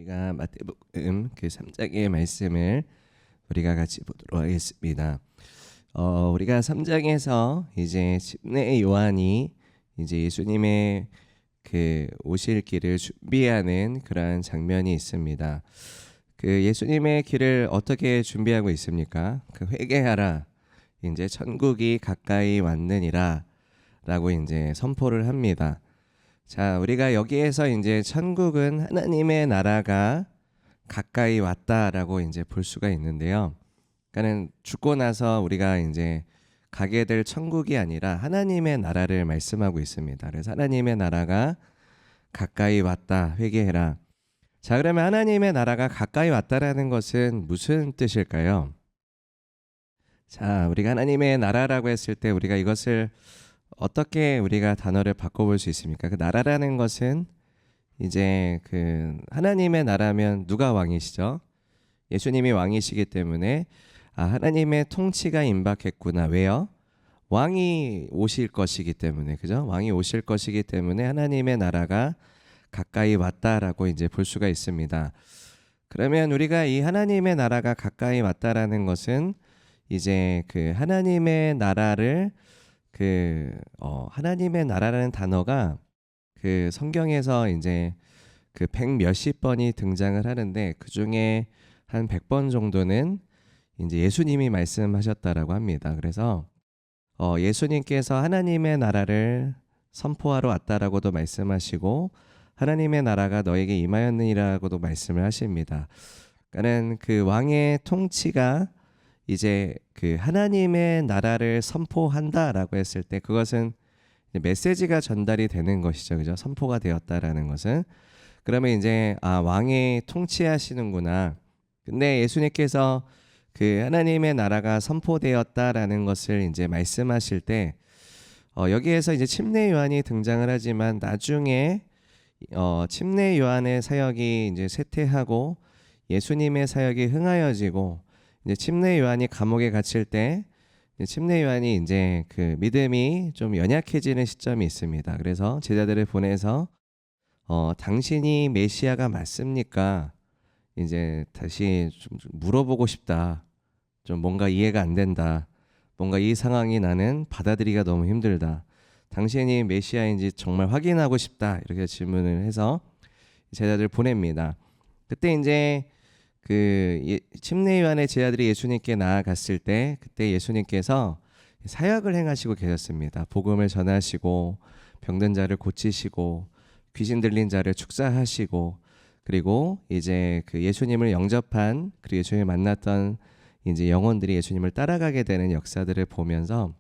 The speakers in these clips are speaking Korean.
우리가 마태복음 그 3장의 말씀을 우리가 같이 보도록 하겠습니다. 우리가 3장에서 이제 침례 요한이 이제 예수님의 그 오실 길을 준비하는 그러한 장면이 있습니다. 그 예수님의 길을 어떻게 준비하고 있습니까? 그 회개하라, 이제 천국이 가까이 왔느니라 라고 이제 선포를 합니다. 자, 우리가 여기에서 이제 천국은 하나님의 나라가 가까이 왔다라고 이제 볼 수가 있는데요. 그러니까는 죽고 나서 우리가 이제 가게 될 천국이 아니라 하나님의 나라를 말씀하고 있습니다. 그래서 하나님의 나라가 가까이 왔다, 회개해라. 자, 그러면 하나님의 나라가 가까이 왔다라는 것은 무슨 뜻일까요? 자, 우리가 하나님의 나라라고 했을 때 우리가 이것을 어떻게 우리가 단어를 바꿔볼 수 있습니까? 그 나라라는 것은 이제 그 하나님의 나라면 누가 왕이시죠? 예수님이 왕이시기 때문에 하나님의 통치가 임박했구나. 왜요? 왕이 오실 것이기 때문에, 그죠? 왕이 오실 것이기 때문에 하나님의 나라가 가까이 왔다라고 이제 볼 수가 있습니다. 그러면 우리가 이 하나님의 나라가 가까이 왔다라는 것은 이제 그 하나님의 나라를 하나님의 나라라는 단어가 그 성경에서 이제 그 100몇십 번이 등장을 하는데 그 중에 한 100번 정도는 이제 예수님이 말씀하셨다라고 합니다. 그래서 예수님께서 하나님의 나라를 선포하러 왔다라고도 말씀하시고 하나님의 나라가 너에게 임하였느니라고도 말씀을 하십니다. 그러니까는 그 왕의 통치가 이제 그 하나님의 나라를 선포한다라고 했을 때 그것은 메시지가 전달이 되는 것이죠. 그죠? 선포가 되었다라는 것은. 그러면 이제 왕이 통치하시는구나. 근데 예수님께서 그 하나님의 나라가 선포되었다라는 것을 이제 말씀하실 때 여기에서 이제 침례 요한이 등장을 하지만 나중에 침례 요한의 사역이 이제 쇠퇴하고 예수님의 사역이 흥하여지고 이제 침례 요한이 감옥에 갇힐 때 침례 요한이 이제 그 믿음이 좀 연약해지는 시점이 있습니다. 그래서 제자들을 보내서 당신이 메시아가 맞습니까? 이제 다시 좀 물어보고 싶다. 좀 뭔가 이해가 안 된다. 뭔가 이 상황이 나는 받아들이기가 너무 힘들다. 당신이 메시아인지 정말 확인하고 싶다. 이렇게 질문을 해서 제자들을 보냅니다. 그때 이제 침례 요한의 제자들이 예수님께 나아갔을 때 그때 예수님께서 사역을 행하시고 계셨습니다. 복음을 전하시고 병든 자를 고치시고 귀신 들린 자를 축사하시고 그리고 이제 그 예수님을 영접한 그리고 예수님을 만났던 이제 영혼들이 예수님을 따라가게 되는 역사들을 보면서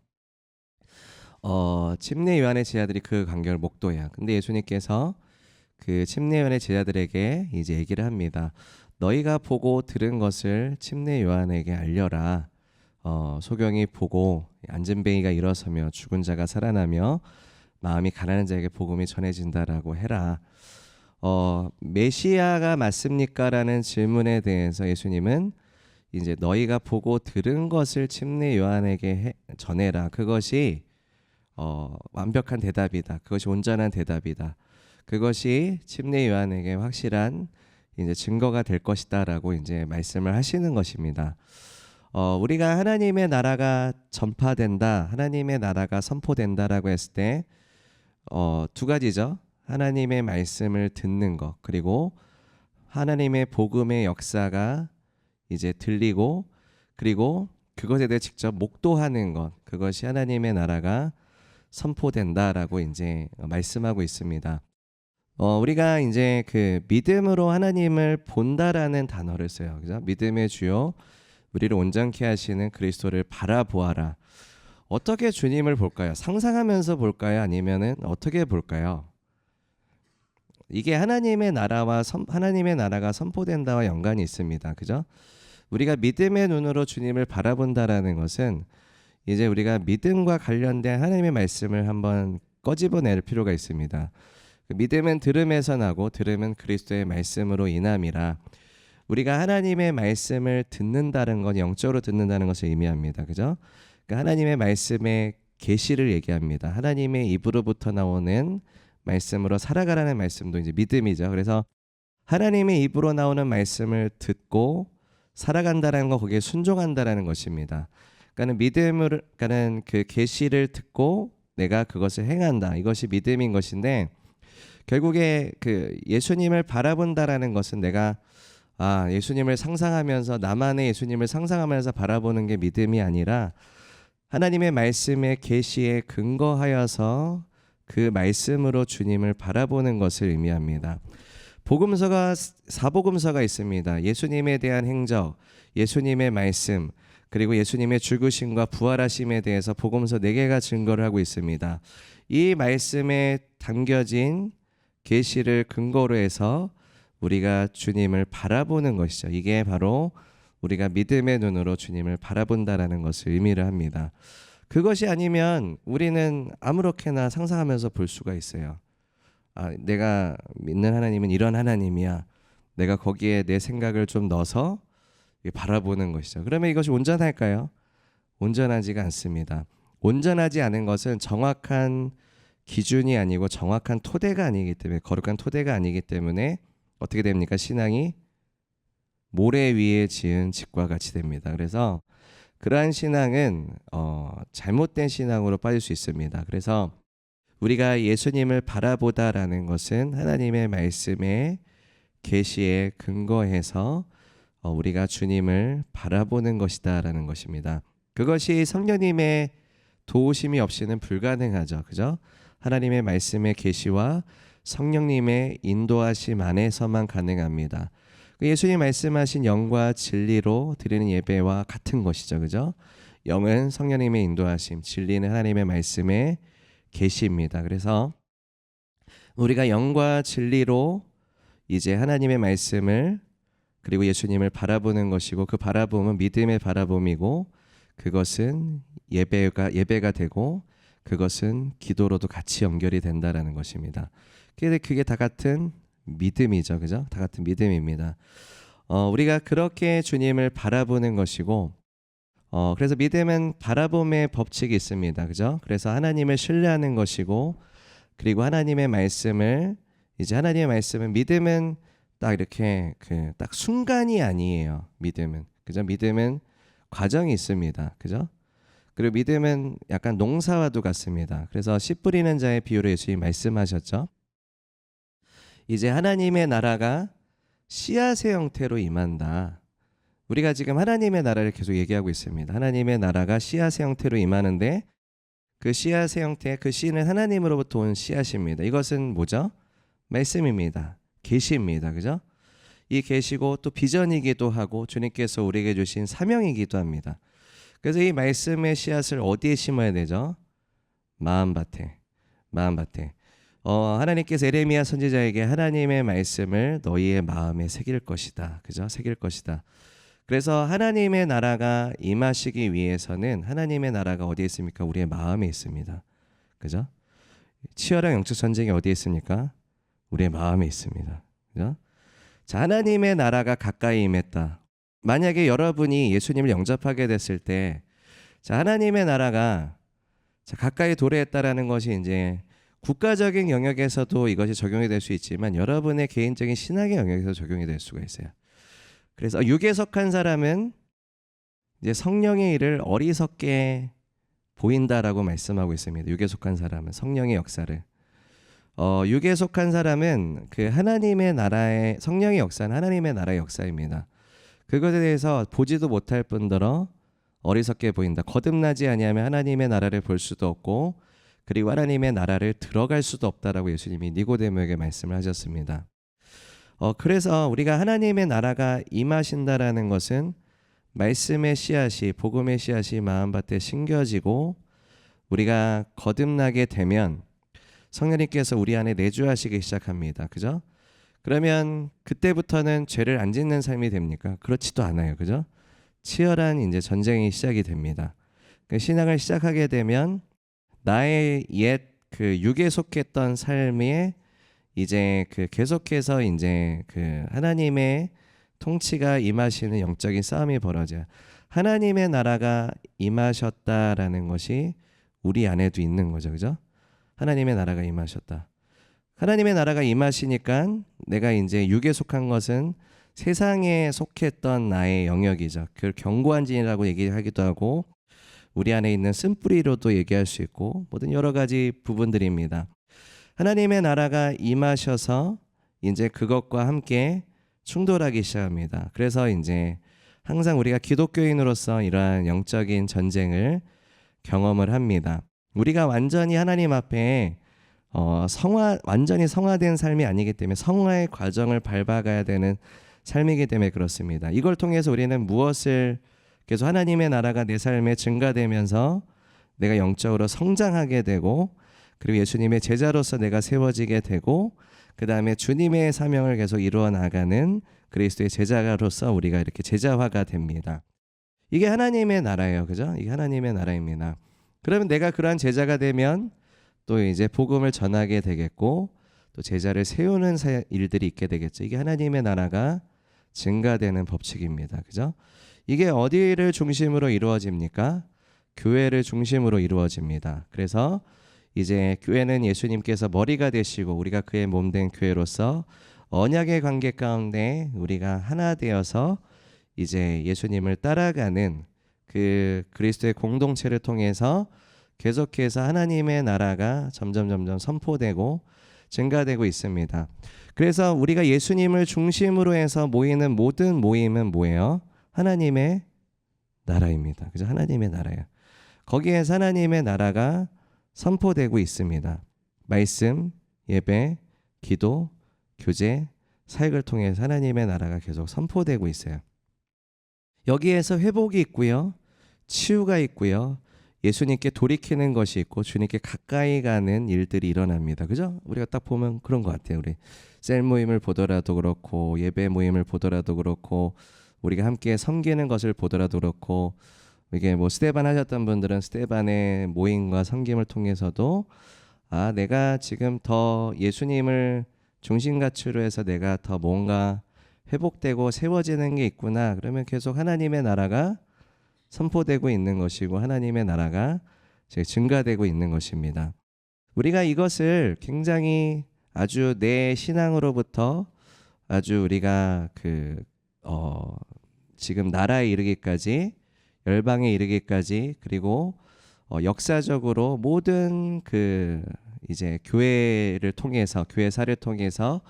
침례 요한의 제자들이 그 광경을 목도해요. 근데 예수님께서 그 침례 요한의 제자들에게 이제 얘기를 합니다. 너희가 보고 들은 것을 침례 요한에게 알려라. 소경이 보고 앉은 뱅이가 일어서며 죽은 자가 살아나며 마음이 가난한 자에게 복음이 전해진다라고 해라. 메시아가 맞습니까? 라는 질문에 대해서 예수님은 이제 너희가 보고 들은 것을 침례 요한에게 전해라. 그것이 완벽한 대답이다. 그것이 온전한 대답이다. 그것이 침례 요한에게 확실한 이제 증거가 될 것이다라고 이제 말씀을 하시는 것입니다. 우리가 하나님의 나라가 전파된다, 하나님의 나라가 선포된다라고 했을 때 두 가지죠. 하나님의 말씀을 듣는 것, 그리고 하나님의 복음의 역사가 이제 들리고, 그리고 그것에 대해 직접 목도하는 것, 그것이 하나님의 나라가 선포된다라고 이제 말씀하고 있습니다. 우리가 이제 그 믿음으로 하나님을 본다라는 단어를 써요. 그죠? 믿음의 주요 우리를 온전케 하시는 그리스도를 바라보아라. 어떻게 주님을 볼까요? 상상하면서 볼까요? 아니면은 어떻게 볼까요? 이게 하나님의 나라와 하나님의 나라가 선포된다와 연관이 있습니다. 그죠? 우리가 믿음의 눈으로 주님을 바라본다라는 것은 이제 우리가 믿음과 관련된 하나님의 말씀을 한번 꺼집어낼 필요가 있습니다. 믿음은 들음에서 나고 들음은 그리스도의 말씀으로 인함이라. 우리가 하나님의 말씀을 듣는다는 건 영적으로 듣는다는 것을 의미합니다. 그죠? 그러니까 하나님의 말씀의 계시를 얘기합니다. 하나님의 입으로부터 나오는 말씀으로 살아가라는 말씀도 이제 믿음이죠. 그래서 하나님의 입으로 나오는 말씀을 듣고 살아간다라는 거, 거기에 순종한다라는 것입니다. 그러니까는 믿음을, 그러니까는 그 계시를 듣고 내가 그것을 행한다. 이것이 믿음인 것인데, 결국에 그 예수님을 바라본다라는 것은 내가 예수님을 상상하면서, 나만의 예수님을 상상하면서 바라보는 게 믿음이 아니라 하나님의 말씀의 계시에 근거하여서 그 말씀으로 주님을 바라보는 것을 의미합니다. 복음서가, 사복음서가 있습니다. 예수님에 대한 행적, 예수님의 말씀, 그리고 예수님의 죽으심과 부활하심에 대해서 복음서 4개가 증거를 하고 있습니다. 이 말씀에 담겨진 계시를 근거로 해서 우리가 주님을 바라보는 것이죠. 이게 바로 우리가 믿음의 눈으로 주님을 바라본다라는 것을 의미를 합니다. 그것이 아니면 우리는 아무렇게나 상상하면서 볼 수가 있어요. 내가 믿는 하나님은 이런 하나님이야. 내가 거기에 내 생각을 좀 넣어서 바라보는 것이죠. 그러면 이것이 온전할까요? 온전하지가 않습니다. 온전하지 않은 것은 정확한 기준이 아니고 정확한 토대가 아니기 때문에, 거룩한 토대가 아니기 때문에 어떻게 됩니까? 신앙이 모래 위에 지은 집과 같이 됩니다. 그래서 그러한 신앙은 잘못된 신앙으로 빠질 수 있습니다. 그래서 우리가 예수님을 바라보다라는 것은 하나님의 말씀에 계시에 근거해서 우리가 주님을 바라보는 것이다라는 것입니다. 그것이 성령님의 도우심이 없이는 불가능하죠. 그죠? 하나님의 말씀의 계시와 성령님의 인도하심 안에서만 가능합니다. 예수님 말씀하신 영과 진리로 드리는 예배와 같은 것이죠. 그죠? 영은 성령님의 인도하심, 진리는 하나님의 말씀의 계시입니다. 그래서 우리가 영과 진리로 이제 하나님의 말씀을 그리고 예수님을 바라보는 것이고, 그 바라봄은 믿음의 바라봄이고, 그것은 예배가 되고, 그것은 기도로도 같이 연결이 된다라는 것입니다. 그게 다 같은 믿음이죠. 그죠? 다 같은 믿음입니다. 우리가 그렇게 주님을 바라보는 것이고, 그래서 믿음은 바라봄의 법칙이 있습니다. 그죠? 그래서 하나님을 신뢰하는 것이고, 그리고 하나님의 말씀은 믿음은 딱 이렇게 딱 순간이 아니에요. 믿음은. 그죠? 믿음은 과정이 있습니다. 그죠? 그리고 믿음은 약간 농사와도 같습니다. 그래서 씨 뿌리는 자의 비유로 예수님이 말씀하셨죠. 이제 하나님의 나라가 씨앗의 형태로 임한다. 우리가 지금 하나님의 나라를 계속 얘기하고 있습니다. 하나님의 나라가 씨앗의 형태로 임하는데, 그 씨앗의 형태, 그 씨는 하나님으로부터 온 씨앗입니다. 이것은 뭐죠? 말씀입니다. 계시입니다. 그죠? 이 계시고 또 비전이기도 하고 주님께서 우리에게 주신 사명이기도 합니다. 그래서 이 말씀의 씨앗을 어디에 심어야 되죠? 마음밭에. 하나님께서 에레미야 선지자에게 하나님의 말씀을 너희의 마음에 새길 것이다. 그죠? 새길 것이다. 그래서 하나님의 나라가 임하시기 위해서는, 하나님의 나라가 어디에 있습니까? 우리의 마음에 있습니다. 그죠? 치열한 영적 전쟁이 어디에 있습니까? 우리의 마음에 있습니다. 그죠? 자, 하나님의 나라가 가까이 임했다. 만약에 여러분이 예수님을 영접하게 됐을 때, 자, 하나님의 나라가 가까이 도래했다라는 것이 이제 국가적인 영역에서도 이것이 적용이 될 수 있지만, 여러분의 개인적인 신학의 영역에서 적용이 될 수가 있어요. 그래서 육에 속한 사람은 이제 성령의 일을 어리석게 보인다라고 말씀하고 있습니다. 육에 속한 사람은 성령의 역사를. 육에 속한 사람은 그 하나님의 나라의, 성령의 역사는 하나님의 나라의 역사입니다. 그것에 대해서 보지도 못할 뿐더러 어리석게 보인다. 거듭나지 아니하면 하나님의 나라를 볼 수도 없고, 그리고 하나님의 나라를 들어갈 수도 없다라고 예수님이 니고데모에게 말씀을 하셨습니다. 그래서 우리가 하나님의 나라가 임하신다라는 것은 말씀의 씨앗이, 복음의 씨앗이 마음밭에 심겨지고, 우리가 거듭나게 되면 성령님께서 우리 안에 내주하시기 시작합니다. 그죠? 그러면 그때부터는 죄를 안 짓는 삶이 됩니까? 그렇지도 않아요. 그죠? 치열한 이제 전쟁이 시작이 됩니다. 신앙을 시작하게 되면 나의 옛 그 육에 속했던 삶에 이제 계속해서 이제 하나님의 통치가 임하시는 영적인 싸움이 벌어져요. 하나님의 나라가 임하셨다라는 것이 우리 안에도 있는 거죠. 그죠? 하나님의 나라가 임하셨다. 하나님의 나라가 임하시니까 내가 이제 육에 속한 것은 세상에 속했던 나의 영역이죠. 그걸 견고한 진이라고 얘기하기도 하고 우리 안에 있는 쓴뿌리로도 얘기할 수 있고 모든 여러 가지 부분들입니다. 하나님의 나라가 임하셔서 이제 그것과 함께 충돌하기 시작합니다. 그래서 이제 항상 우리가 기독교인으로서 이러한 영적인 전쟁을 경험을 합니다. 우리가 완전히 하나님 앞에 완전히 성화된 삶이 아니기 때문에 성화의 과정을 밟아가야 되는 삶이기 때문에 그렇습니다. 이걸 통해서 우리는 무엇을 계속 하나님의 나라가 내 삶에 증가되면서 내가 영적으로 성장하게 되고 그리고 예수님의 제자로서 내가 세워지게 되고 그 다음에 주님의 사명을 계속 이루어 나가는 그리스도의 제자로서 우리가 이렇게 제자화가 됩니다. 이게 하나님의 나라예요. 그죠? 이게 하나님의 나라입니다. 그러면 내가 그러한 제자가 되면 또 이제 복음을 전하게 되겠고 또 제자를 세우는 일들이 있게 되겠죠. 이게 하나님의 나라가 증가되는 법칙입니다. 그죠? 이게 어디를 중심으로 이루어집니까? 교회를 중심으로 이루어집니다. 그래서 이제 교회는 예수님께서 머리가 되시고 우리가 그의 몸된 교회로서 언약의 관계 가운데 우리가 하나 되어서 이제 예수님을 따라가는 그 그리스도의 공동체를 통해서 계속해서 하나님의 나라가 점점 선포되고 증가되고 있습니다. 그래서 우리가 예수님을 중심으로 해서 모이는 모든 모임은 뭐예요? 하나님의 나라입니다. 그죠? 하나님의 나라예요. 거기에서 하나님의 나라가 선포되고 있습니다. 말씀, 예배, 기도, 교제, 사역을 통해서 하나님의 나라가 계속 선포되고 있어요. 여기에서 회복이 있고요. 치유가 있고요. 예수님께 돌이키는 것이 있고 주님께 가까이 가는 일들이 일어납니다. 그죠? 우리가 딱 보면 그런 것 같아요. 우리 셀 모임을 보더라도 그렇고 예배 모임을 보더라도 그렇고 우리가 함께 섬기는 것을 보더라도 그렇고 이게 뭐 스테반 하셨던 분들은 스테반의 모임과 섬김을 통해서도 내가 지금 더 예수님을 중심가치로 해서 내가 더 뭔가 회복되고 세워지는 게 있구나. 그러면 계속 하나님의 나라가 선포되고 있는 것이고 하나님의 나라가 증가되고 있는 것입니다. 우리가 이것을 굉장히 아주 내 신앙으로부터 아주 우리가 지금 나라에 이르기까지 열방에 이르기까지 그리고 역사적으로 모든 이제 교회를 통해서 교회사를 통해서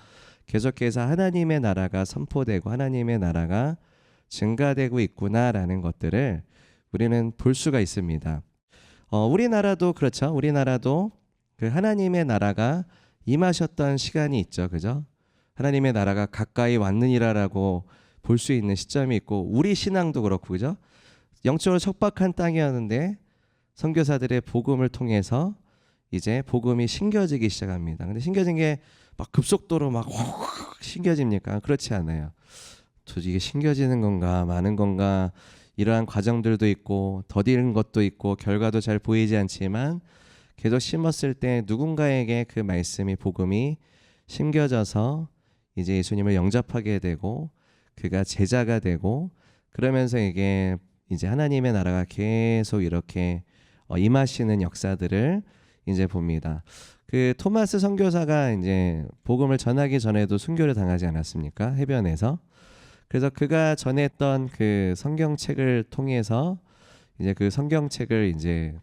계속해서 하나님의 나라가 선포되고 하나님의 나라가 증가되고 있구나라는 것들을 우리는 볼 수가 있습니다. 우리나라도 그렇죠. 우리나라도 그 하나님의 나라가 임하셨던 시간이 있죠. 그죠? 하나님의 나라가 가까이 왔느니라라고 볼 수 있는 시점이 있고 우리 신앙도 그렇고 그죠? 영적으로 척박한 땅이었는데 선교사들의 복음을 통해서 이제 복음이 신겨지기 시작합니다. 근데 신겨진 게 막 급속도로 막 신겨집니까? 그렇지 않아요. 도대체 이게 신겨지는 건가 많은 건가 이러한 과정들도 있고 더디는 것도 있고 결과도 잘 보이지 않지만 계속 심었을 때 누군가에게 그 말씀이 복음이 심겨져서 이제 예수님을 영접하게 되고 그가 제자가 되고 그러면서 이게 이제 하나님의 나라가 계속 이렇게 임하시는 역사들을 이제 봅니다. 그 토마스 선교사가 이제 복음을 전하기 전에도 순교를 당하지 않았습니까? 해변에서. 그래서 그가 전했던 그 성경책을 통해서 이제 그 성경책을 이제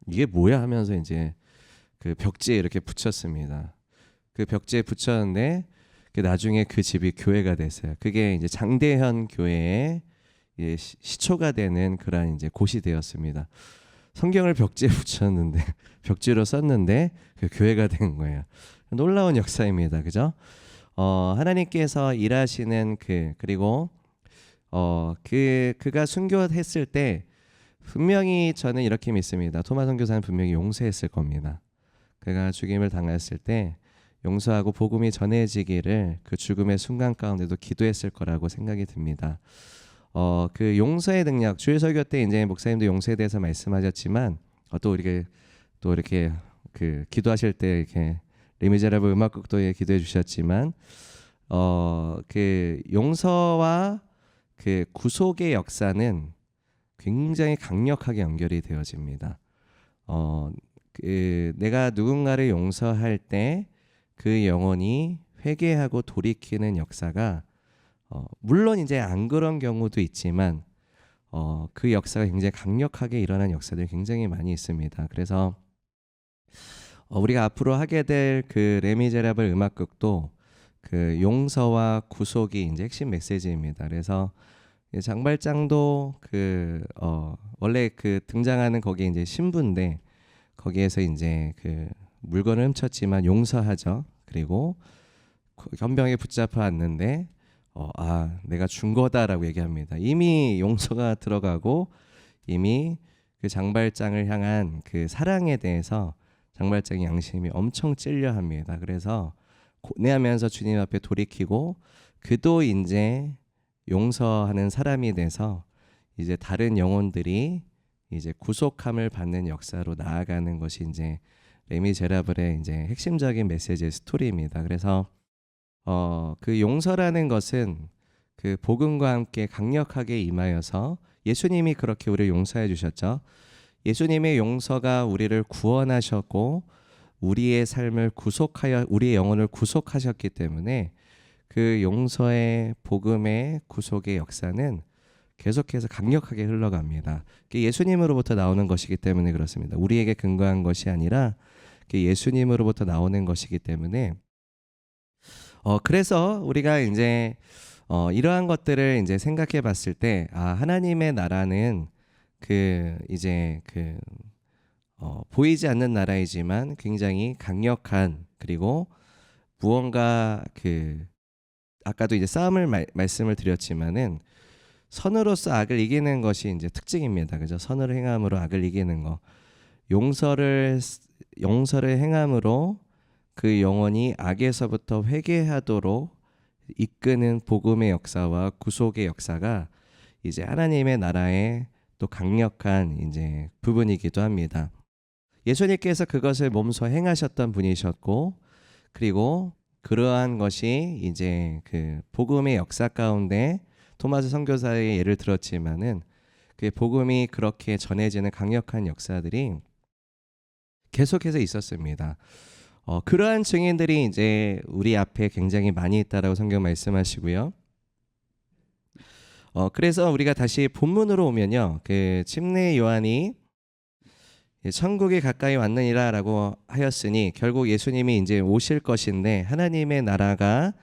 이게 뭐야 하면서 이제 그 벽지에 이렇게 붙였습니다. 그 벽지에 붙였는데 나중에 그 집이 교회가 됐어요. 그게 이제 장대현 교회의 시초가 되는 그런 이제 곳이 되었습니다. 성경을 벽지에 붙였는데 벽지로 썼는데 그 교회가 된 거예요. 놀라운 역사입니다. 그죠? 하나님께서 일하시는 그리고 그가 순교했을 때 분명히 저는 이렇게 믿습니다. 토마 선교사는 분명히 용서했을 겁니다. 그가 죽임을 당했을 때 용서하고 복음이 전해지기를 그 죽음의 순간 가운데도 기도했을 거라고 생각이 듭니다. 그 용서의 능력, 주일 설교 때 이제 목사님도 용서에 대해서 말씀하셨지만 또 이렇게 그 기도하실 때 이렇게 레미제라블 음악극도 기도해 주셨지만 그 용서와 그 구속의 역사는 굉장히 강력하게 연결이 되어집니다. 내가 누군가를 용서할 때 그 영혼이 회개하고 돌이키는 역사가 물론 이제 안 그런 경우도 있지만 그 역사가 굉장히 강력하게 일어난 역사들이 굉장히 많이 있습니다. 그래서 우리가 앞으로 하게 될 그 레미제라블 음악극도 그 용서와 구속이 이제 핵심 메시지입니다. 그래서 장발장도 원래 그 등장하는 거기에 이제 신부인데 거기에서 이제 그 물건을 훔쳤지만 용서하죠. 그리고 현병에 붙잡혀 왔는데 내가 준 거다라고 얘기합니다. 이미 용서가 들어가고 이미 그 장발장을 향한 그 사랑에 대해서 장발장의 양심이 엄청 찔려합니다. 그래서 고뇌하면서 주님 앞에 돌이키고 그도 이제 용서하는 사람이 돼서 이제 다른 영혼들이 이제 구속함을 받는 역사로 나아가는 것이 이제 레미제라블의 이제 핵심적인 메시지의 스토리입니다. 그래서 그 용서라는 것은 그 복음과 함께 강력하게 임하여서 예수님이 그렇게 우리를 용서해 주셨죠. 예수님의 용서가 우리를 구원하셨고 우리의 삶을 구속하여 우리의 영혼을 구속하셨기 때문에 그 용서의 복음의 구속의 역사는 계속해서 강력하게 흘러갑니다. 예수님으로부터 나오는 것이기 때문에 그렇습니다. 우리에게 근거한 것이 아니라 예수님으로부터 나오는 것이기 때문에 그래서 우리가 이제 이러한 것들을 이제 생각해 봤을 때 하나님의 나라는 보이지 않는 나라이지만 굉장히 강력한 그리고 무언가 아까도 이제 싸움을 말씀을 드렸지만은 선으로서 악을 이기는 것이 이제 특징입니다. 그죠? 선을 행함으로 악을 이기는 거. 용서를 행함으로 그 영혼이 악에서부터 회개하도록 이끄는 복음의 역사와 구속의 역사가 이제 하나님의 나라의 또 강력한 이제 부분이기도 합니다. 예수님께서 그것을 몸소 행하셨던 분이셨고 그리고 그러한 것이 이제 그 복음의 역사 가운데 토마스 선교사의 예를 들었지만은 그 복음이 그렇게 전해지는 강력한 역사들이 계속해서 있었습니다. 그러한 증인들이 이제 우리 앞에 굉장히 많이 있다라고 성경 말씀하시고요. 그래서 우리가 다시 본문으로 오면요, 그 침례 요한이 천국이 가까이 왔느니라라고 하였으니 결국 예수님이 이제 오실 것인데 하나님의 나라가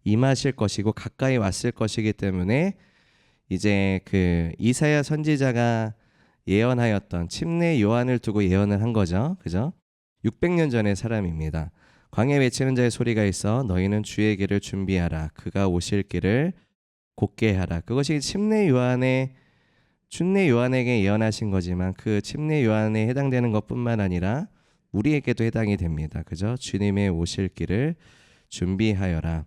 임하실 것이고 가까이 왔을 것이기 때문에 이제 그 이사야 선지자가 예언하였던 침례 요한을 두고 예언을 한 거죠. 그죠? 600년 전의 사람입니다. 광야에 외치는 자의 소리가 있어 너희는 주의 길을 준비하라. 그가 오실 길을 곧게 하라. 그것이 침례 요한에게 예언하신 거지만 그 침례 요한에 해당되는 것뿐만 아니라 우리에게도 해당이 됩니다. 그죠? 주님의 오실 길을 준비하여라.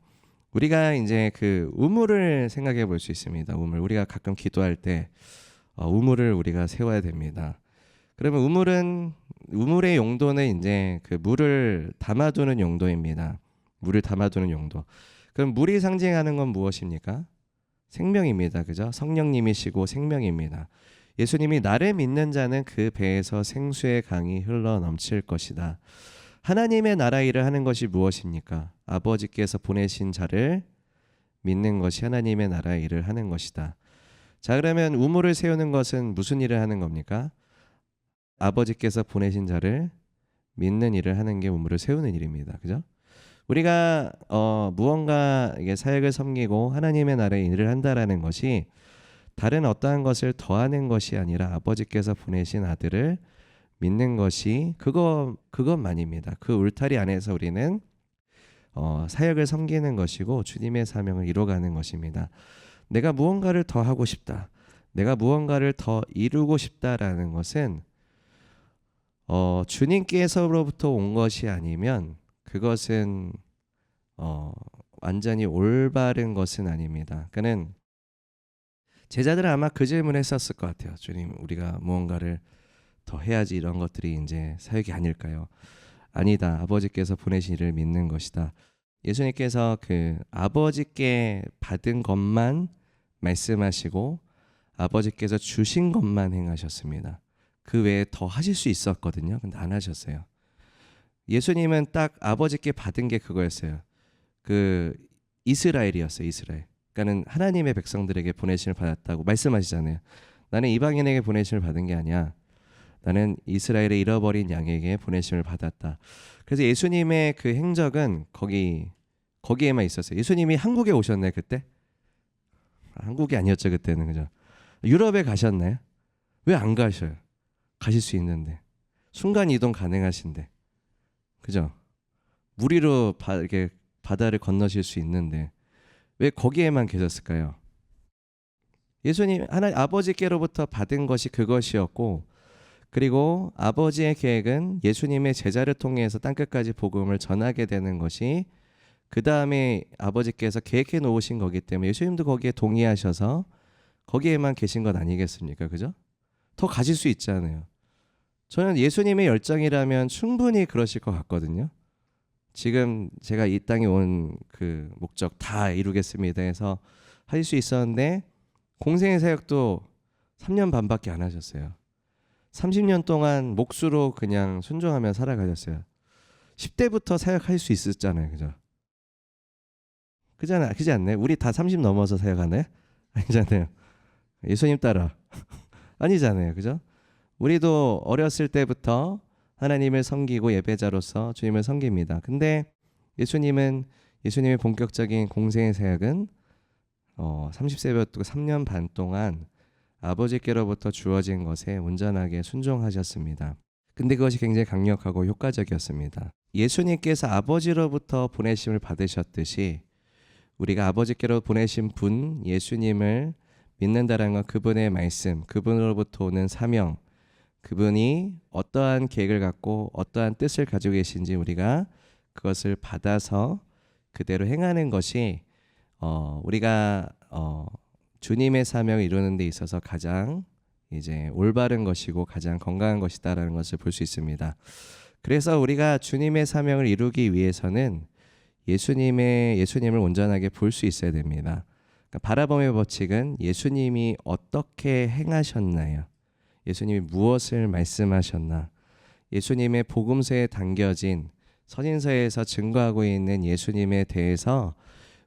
우리가 이제 그 우물을 생각해 볼 수 있습니다. 우리가 가끔 기도할 때 우물을 우리가 세워야 됩니다. 그러면 우물의 용도는 이제 그 물을 담아두는 용도입니다. 물을 담아두는 용도. 그럼 물이 상징하는 건 무엇입니까? 생명입니다. 그죠? 성령님이시고 생명입니다. 예수님이 나를 믿는 자는 그 배에서 생수의 강이 흘러 넘칠 것이다. 하나님의 나라 일을 하는 것이 무엇입니까? 아버지께서 보내신 자를 믿는 것이 하나님의 나라 일을 하는 것이다. 자, 그러면 우물을 세우는 것은 무슨 일을 하는 겁니까? 아버지께서 보내신 자를 믿는 일을 하는 게 우물을 세우는 일입니다. 그죠? 우리가 무언가 이게 사역을 섬기고 하나님의 나라의 일을 한다라는 것이 다른 어떠한 것을 더하는 것이 아니라 아버지께서 보내신 아들을 믿는 것이 그것만입니다. 그 울타리 안에서 우리는 사역을 섬기는 것이고 주님의 사명을 이루어가는 것입니다. 내가 무언가를 더 하고 싶다. 내가 무언가를 더 이루고 싶다라는 것은 주님께서로부터 온 것이 아니면 그것은 완전히 올바른 것은 아닙니다. 그는 제자들은 아마 그 질문을 했었을 것 같아요. 주님, 우리가 무언가를 더 해야지 이런 것들이 이제 사역이 아닐까요? 아니다. 아버지께서 보내신 일을 믿는 것이다. 예수님께서 그 아버지께 받은 것만 말씀하시고 아버지께서 주신 것만 행하셨습니다. 그 외에 더 하실 수 있었거든요. 근데 안 하셨어요. 예수님은 딱 아버지께 받은 게 그거였어요. 그 이스라엘이었어요. 이스라엘. 그러니까는 하나님의 백성들에게 보내심을 받았다고 말씀하시잖아요. 나는 이방인에게 보내심을 받은 게 아니야. 나는 이스라엘의 잃어버린 양에게 보내심을 받았다. 그래서 예수님의 그 행적은 거기에만 있었어요. 예수님이 한국에 오셨나요 그때? 한국이 아니었죠 그때는. 그죠? 유럽에 가셨나요? 왜 안 가셔요? 가실 수 있는데. 순간 이동 가능하신데. 그죠? 무리로 이렇게 바다를 건너실 수 있는데 왜 거기에만 계셨을까요? 예수님 하나님 아버지께로부터 받은 것이 그것이었고, 그리고 아버지의 계획은 예수님의 제자를 통해서 땅끝까지 복음을 전하게 되는 것이 그 다음에 아버지께서 계획해 놓으신 거기 때문에 예수님도 거기에 동의하셔서 거기에만 계신 것 아니겠습니까? 그죠? 더 가질 수 있잖아요. 저는 예수님의 열정이라면 충분히 그러실 것 같거든요. 지금 제가 이 땅에 온 그 목적 다 이루겠습니다 해서 하실 수 있었는데 공생의 사역도 3년 반밖에 안 하셨어요. 30년 동안 몫으로 그냥 순종하며 살아가셨어요. 10대부터 사역할 수 있었잖아요. 그죠? 그지 않나요? 우리 다 30 넘어서 사역하나요? 아니잖아요. 예수님 따라. 아니잖아요. 그죠? 우리도 어렸을 때부터 하나님을 섬기고 예배자로서 주님을 섬깁니다. 근데 예수님의 본격적인 공생의 사역은 30세부터 3년 반 동안 아버지께로부터 주어진 것에 온전하게 순종하셨습니다. 근데 그것이 굉장히 강력하고 효과적이었습니다. 예수님께서 아버지로부터 보내심을 받으셨듯이 우리가 아버지께로 보내신 분 예수님을 믿는다라는 건 그분의 말씀, 그분으로부터 오는 사명, 그분이 어떠한 계획을 갖고 어떠한 뜻을 가지고 계신지 우리가 그것을 받아서 그대로 행하는 것이 우리가 주님의 사명을 이루는 데 있어서 가장 이제 올바른 것이고 가장 건강한 것이다라는 것을 볼 수 있습니다. 그래서 우리가 주님의 사명을 이루기 위해서는 예수님을 온전하게 볼 수 있어야 됩니다. 그러니까 바라봄의 법칙은 예수님이 어떻게 행하셨나요? 예수님이 무엇을 말씀하셨나? 예수님의 복음서에 담겨진 서신서에서 증거하고 있는 예수님에 대해서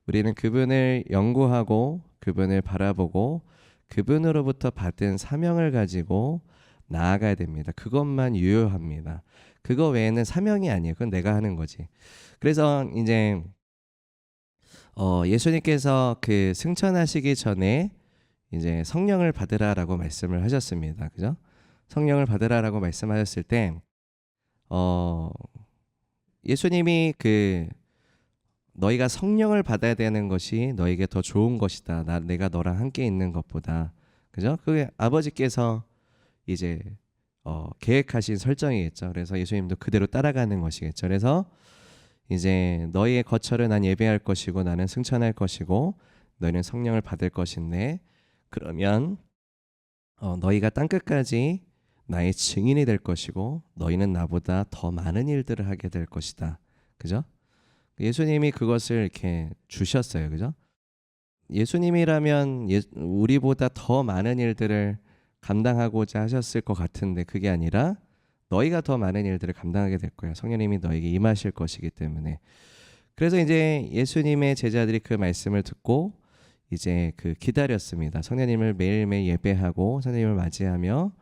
우리는 그분을 연구하고 그분을 바라보고 그분으로부터 받은 사명을 가지고 나아가야 됩니다. 그것만 유효합니다. 그거 외에는 사명이 아니에요. 그건 내가 하는 거지. 그래서 이제 예수님께서 그 승천하시기 전에 이제 성령을 받으라라고 말씀을 하셨습니다. 그죠? 성령을 받으라라고 말씀하셨을 때 예수님이 너희가 성령을 받아야 되는 것이 너에게 더 좋은 것이다. 내가 너랑 함께 있는 것보다. 그죠? 그게 아버지께서 이제 계획하신 설정이겠죠. 그래서 예수님도 그대로 따라가는 것이겠죠. 그래서 이제 너희의 거처를 난 예배할 것이고 나는 승천할 것이고 너희는 성령을 받을 것인데 그러면 너희가 땅끝까지 나의 증인이 될 것이고 너희는 나보다 더 많은 일들을 하게 될 것이다. 그죠? 예수님이 그것을 이렇게 주셨어요. 그죠? 예수님이라면 우리보다 더 많은 일들을 감당하고자 하셨을 것 같은데 그게 아니라 너희가 더 많은 일들을 감당하게 될 거야. 성령님이 너에게 임하실 것이기 때문에. 그래서 이제 예수님의 제자들이 그 말씀을 듣고 이제 기다렸습니다. 성령님을 매일매일 예배하고 성령님을 맞이하며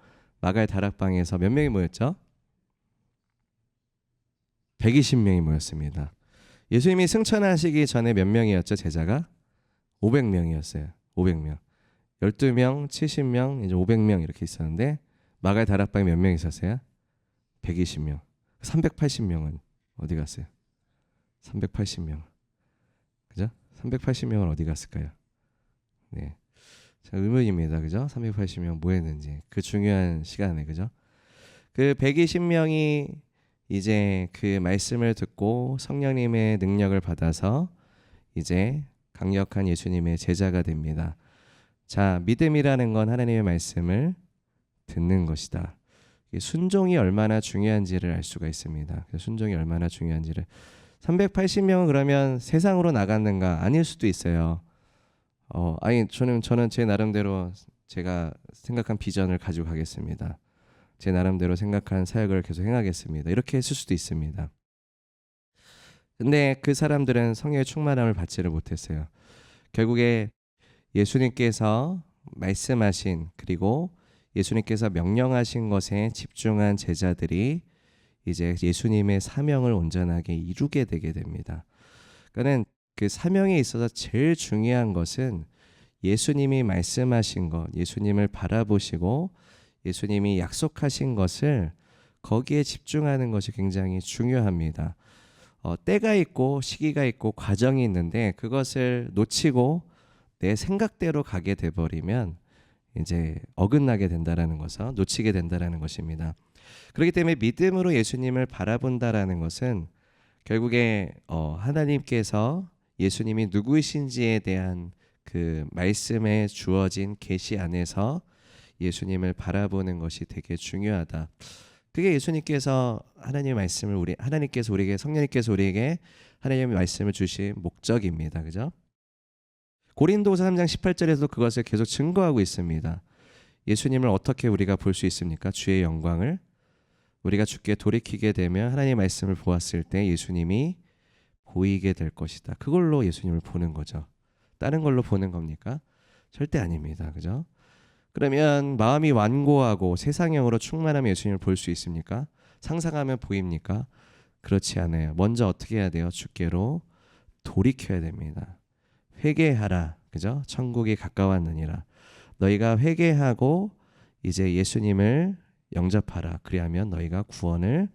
마갈 다락방에서 몇 명이 모였죠? 120명이 모였습니다. 예수님이 승천하시기 전에 몇 명이었죠? 제자가? 500명이었어요. 500명. 12명, 70명, 이제 500명 이렇게 있었는데 마갈 다락방에 몇 명 있었어요? 120명. 380명은 어디 갔어요? 380명. 그죠? 380명은 어디 갔을까요? 네. 자, 의문입니다. 그죠? 380명 뭐 했는지. 그 중요한 시간에. 그죠? 그 120명이 이제 그 말씀을 듣고 성령님의 능력을 받아서 이제 강력한 예수님의 제자가 됩니다. 자, 믿음이라는 건 하나님의 말씀을 듣는 것이다. 순종이 얼마나 중요한지를 알 수가 있습니다. 순종이 얼마나 중요한지를. 380명은 그러면 세상으로 나갔는가? 아닐 수도 있어요. 아니 저는 제 나름대로 제가 생각한 비전을 가지고 가겠습니다. 제 나름대로 생각한 사역을 계속 행하겠습니다. 이렇게 했을 수도 있습니다. 근데 그 사람들은 성령의 충만함을 받지를 못했어요. 결국에 예수님께서 말씀하신 그리고 예수님께서 명령하신 것에 집중한 제자들이 이제 예수님의 사명을 온전하게 이루게 되게 됩니다. 그러니까 그 사명에 있어서 제일 중요한 것은 예수님이 말씀하신 것, 예수님을 바라보시고 예수님이 약속하신 것을 거기에 집중하는 것이 굉장히 중요합니다. 때가 있고 시기가 있고 과정이 있는데 그것을 놓치고 내 생각대로 가게 돼버리면 이제 어긋나게 된다라는 것을 놓치게 된다라는 것입니다. 그렇기 때문에 믿음으로 예수님을 바라본다라는 것은 결국에 하나님께서 예수님이 누구이신지에 대한 그 말씀에 주어진 계시 안에서 예수님을 바라보는 것이 되게 중요하다. 그게 예수님께서 하나님의 말씀을 하나님께서 우리에게 성령님께서 우리에게 하나님의 말씀을 주신 목적입니다. 그죠? 고린도서 3장 18절에서 그것을 계속 증거하고 있습니다. 예수님을 어떻게 우리가 볼 수 있습니까? 주의 영광을 우리가 주께 돌이키게 되면 하나님의 말씀을 보았을 때 예수님이 보이게 될 것이다. 그걸로 예수님을 보는 거죠. 다른 걸로 보는 겁니까? 절대 아닙니다. 그죠? 그러면 마음이 완고하고 세상형으로 충만하면 예수님을 볼 수 있습니까? 상상하면 보입니까? 그렇지 않아요. 먼저 어떻게 해야 돼요? 주께로 돌이켜야 됩니다. 회개하라. 그죠? 천국이 가까웠느니라. 너희가 회개하고 이제 예수님을 영접하라. 그리하면 너희가 구원을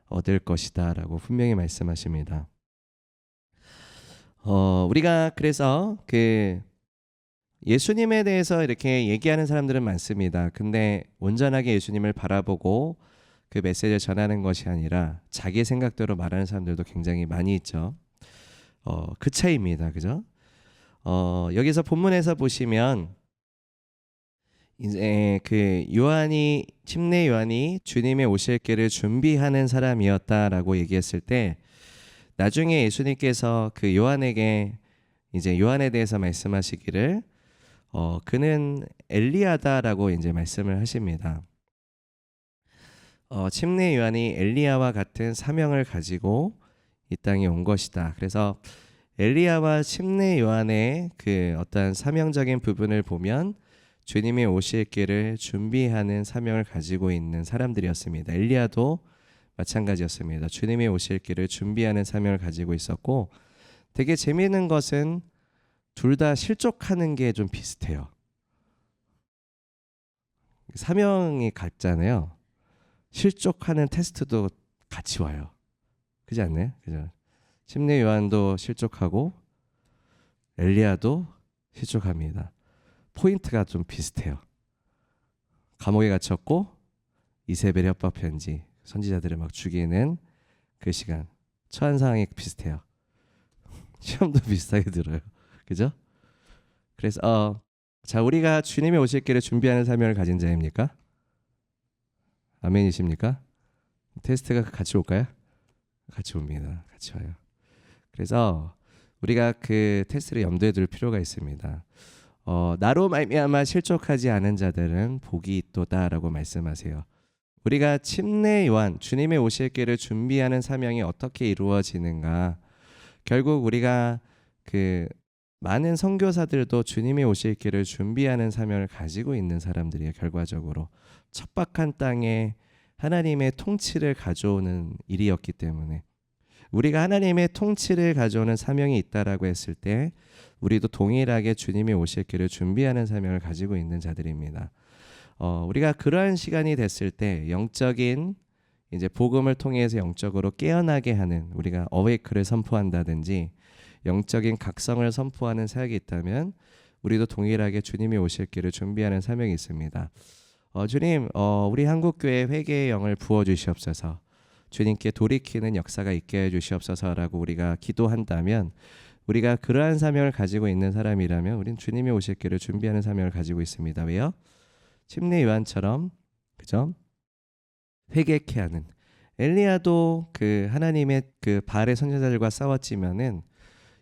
얻을 것이다. 라고 분명히 말씀하십니다. 우리가 그래서 그 예수님에 대해서 이렇게 얘기하는 사람들은 많습니다. 근데 온전하게 예수님을 바라보고 그 메시지를 전하는 것이 아니라 자기 생각대로 말하는 사람들도 굉장히 많이 있죠. 그 차이입니다. 그죠? 여기서 본문에서 보시면 이제 그 침례 요한이 주님의 오실 길을 준비하는 사람이었다라고 얘기했을 때 나중에 예수님께서 그 요한에게 이제 요한에 대해서 말씀하시기를 그는 엘리야다라고 이제 말씀을 하십니다. 침례 요한이 엘리야와 같은 사명을 가지고 이 땅에 온 것이다. 그래서 엘리야와 침례 요한의 그 어떤 사명적인 부분을 보면 주님이 오실 길을 준비하는 사명을 가지고 있는 사람들이었습니다. 엘리야도 마찬가지였습니다. 주님이 오실 길을 준비하는 사명을 가지고 있었고 되게 재미있는 것은 둘 다 실족하는 게 좀 비슷해요. 사명이 같잖아요. 실족하는 테스트도 같이 와요. 그렇지 않나요? 그죠? 침례 요한도 실족하고 엘리야도 실족합니다. 포인트가 좀 비슷해요. 감옥에 갇혔고 이세벨의 협박 편지, 선지자들을 막 죽이는 그 시간, 처한 상황이 비슷해요. 시험도 비슷하게 들어요. 그죠? 그래서 자, 우리가 주님의 오실 길을 준비하는 사명을 가진 자입니까? 아멘이십니까? 테스트가 같이 올까요? 같이 옵니다. 같이 와요. 그래서 우리가 그 테스트를 염두에 둘 필요가 있습니다. 나로 말미암아 실족하지 않은 자들은 복이 있도다라고 말씀하세요. 우리가 침례 요한 주님의 오실 길을 준비하는 사명이 어떻게 이루어지는가? 결국 우리가 그 많은 선교사들도 주님의 오실 길을 준비하는 사명을 가지고 있는 사람들이에요. 결과적으로 척박한 땅에 하나님의 통치를 가져오는 일이었기 때문에 우리가 하나님의 통치를 가져오는 사명이 있다라고 했을 때 우리도 동일하게 주님이 오실 길을 준비하는 사명을 가지고 있는 자들입니다. 우리가 그러한 시간이 됐을 때 영적인 이제 복음을 통해서 영적으로 깨어나게 하는 우리가 어웨이크를 선포한다든지 영적인 각성을 선포하는 사역이 있다면 우리도 동일하게 주님이 오실 길을 준비하는 사명이 있습니다. 주님, 우리 한국교회 회개의 영을 부어주시옵소서. 주님께 돌이키는 역사가 있게 해주시옵소서라고 우리가 기도한다면 우리가 그러한 사명을 가지고 있는 사람이라면 우리는 주님이 오실 길을 준비하는 사명을 가지고 있습니다. 왜요? 침례 요한처럼 그죠? 회개케 하는 엘리야도 그 하나님의 그 바알의 선지자들과 싸웠지만은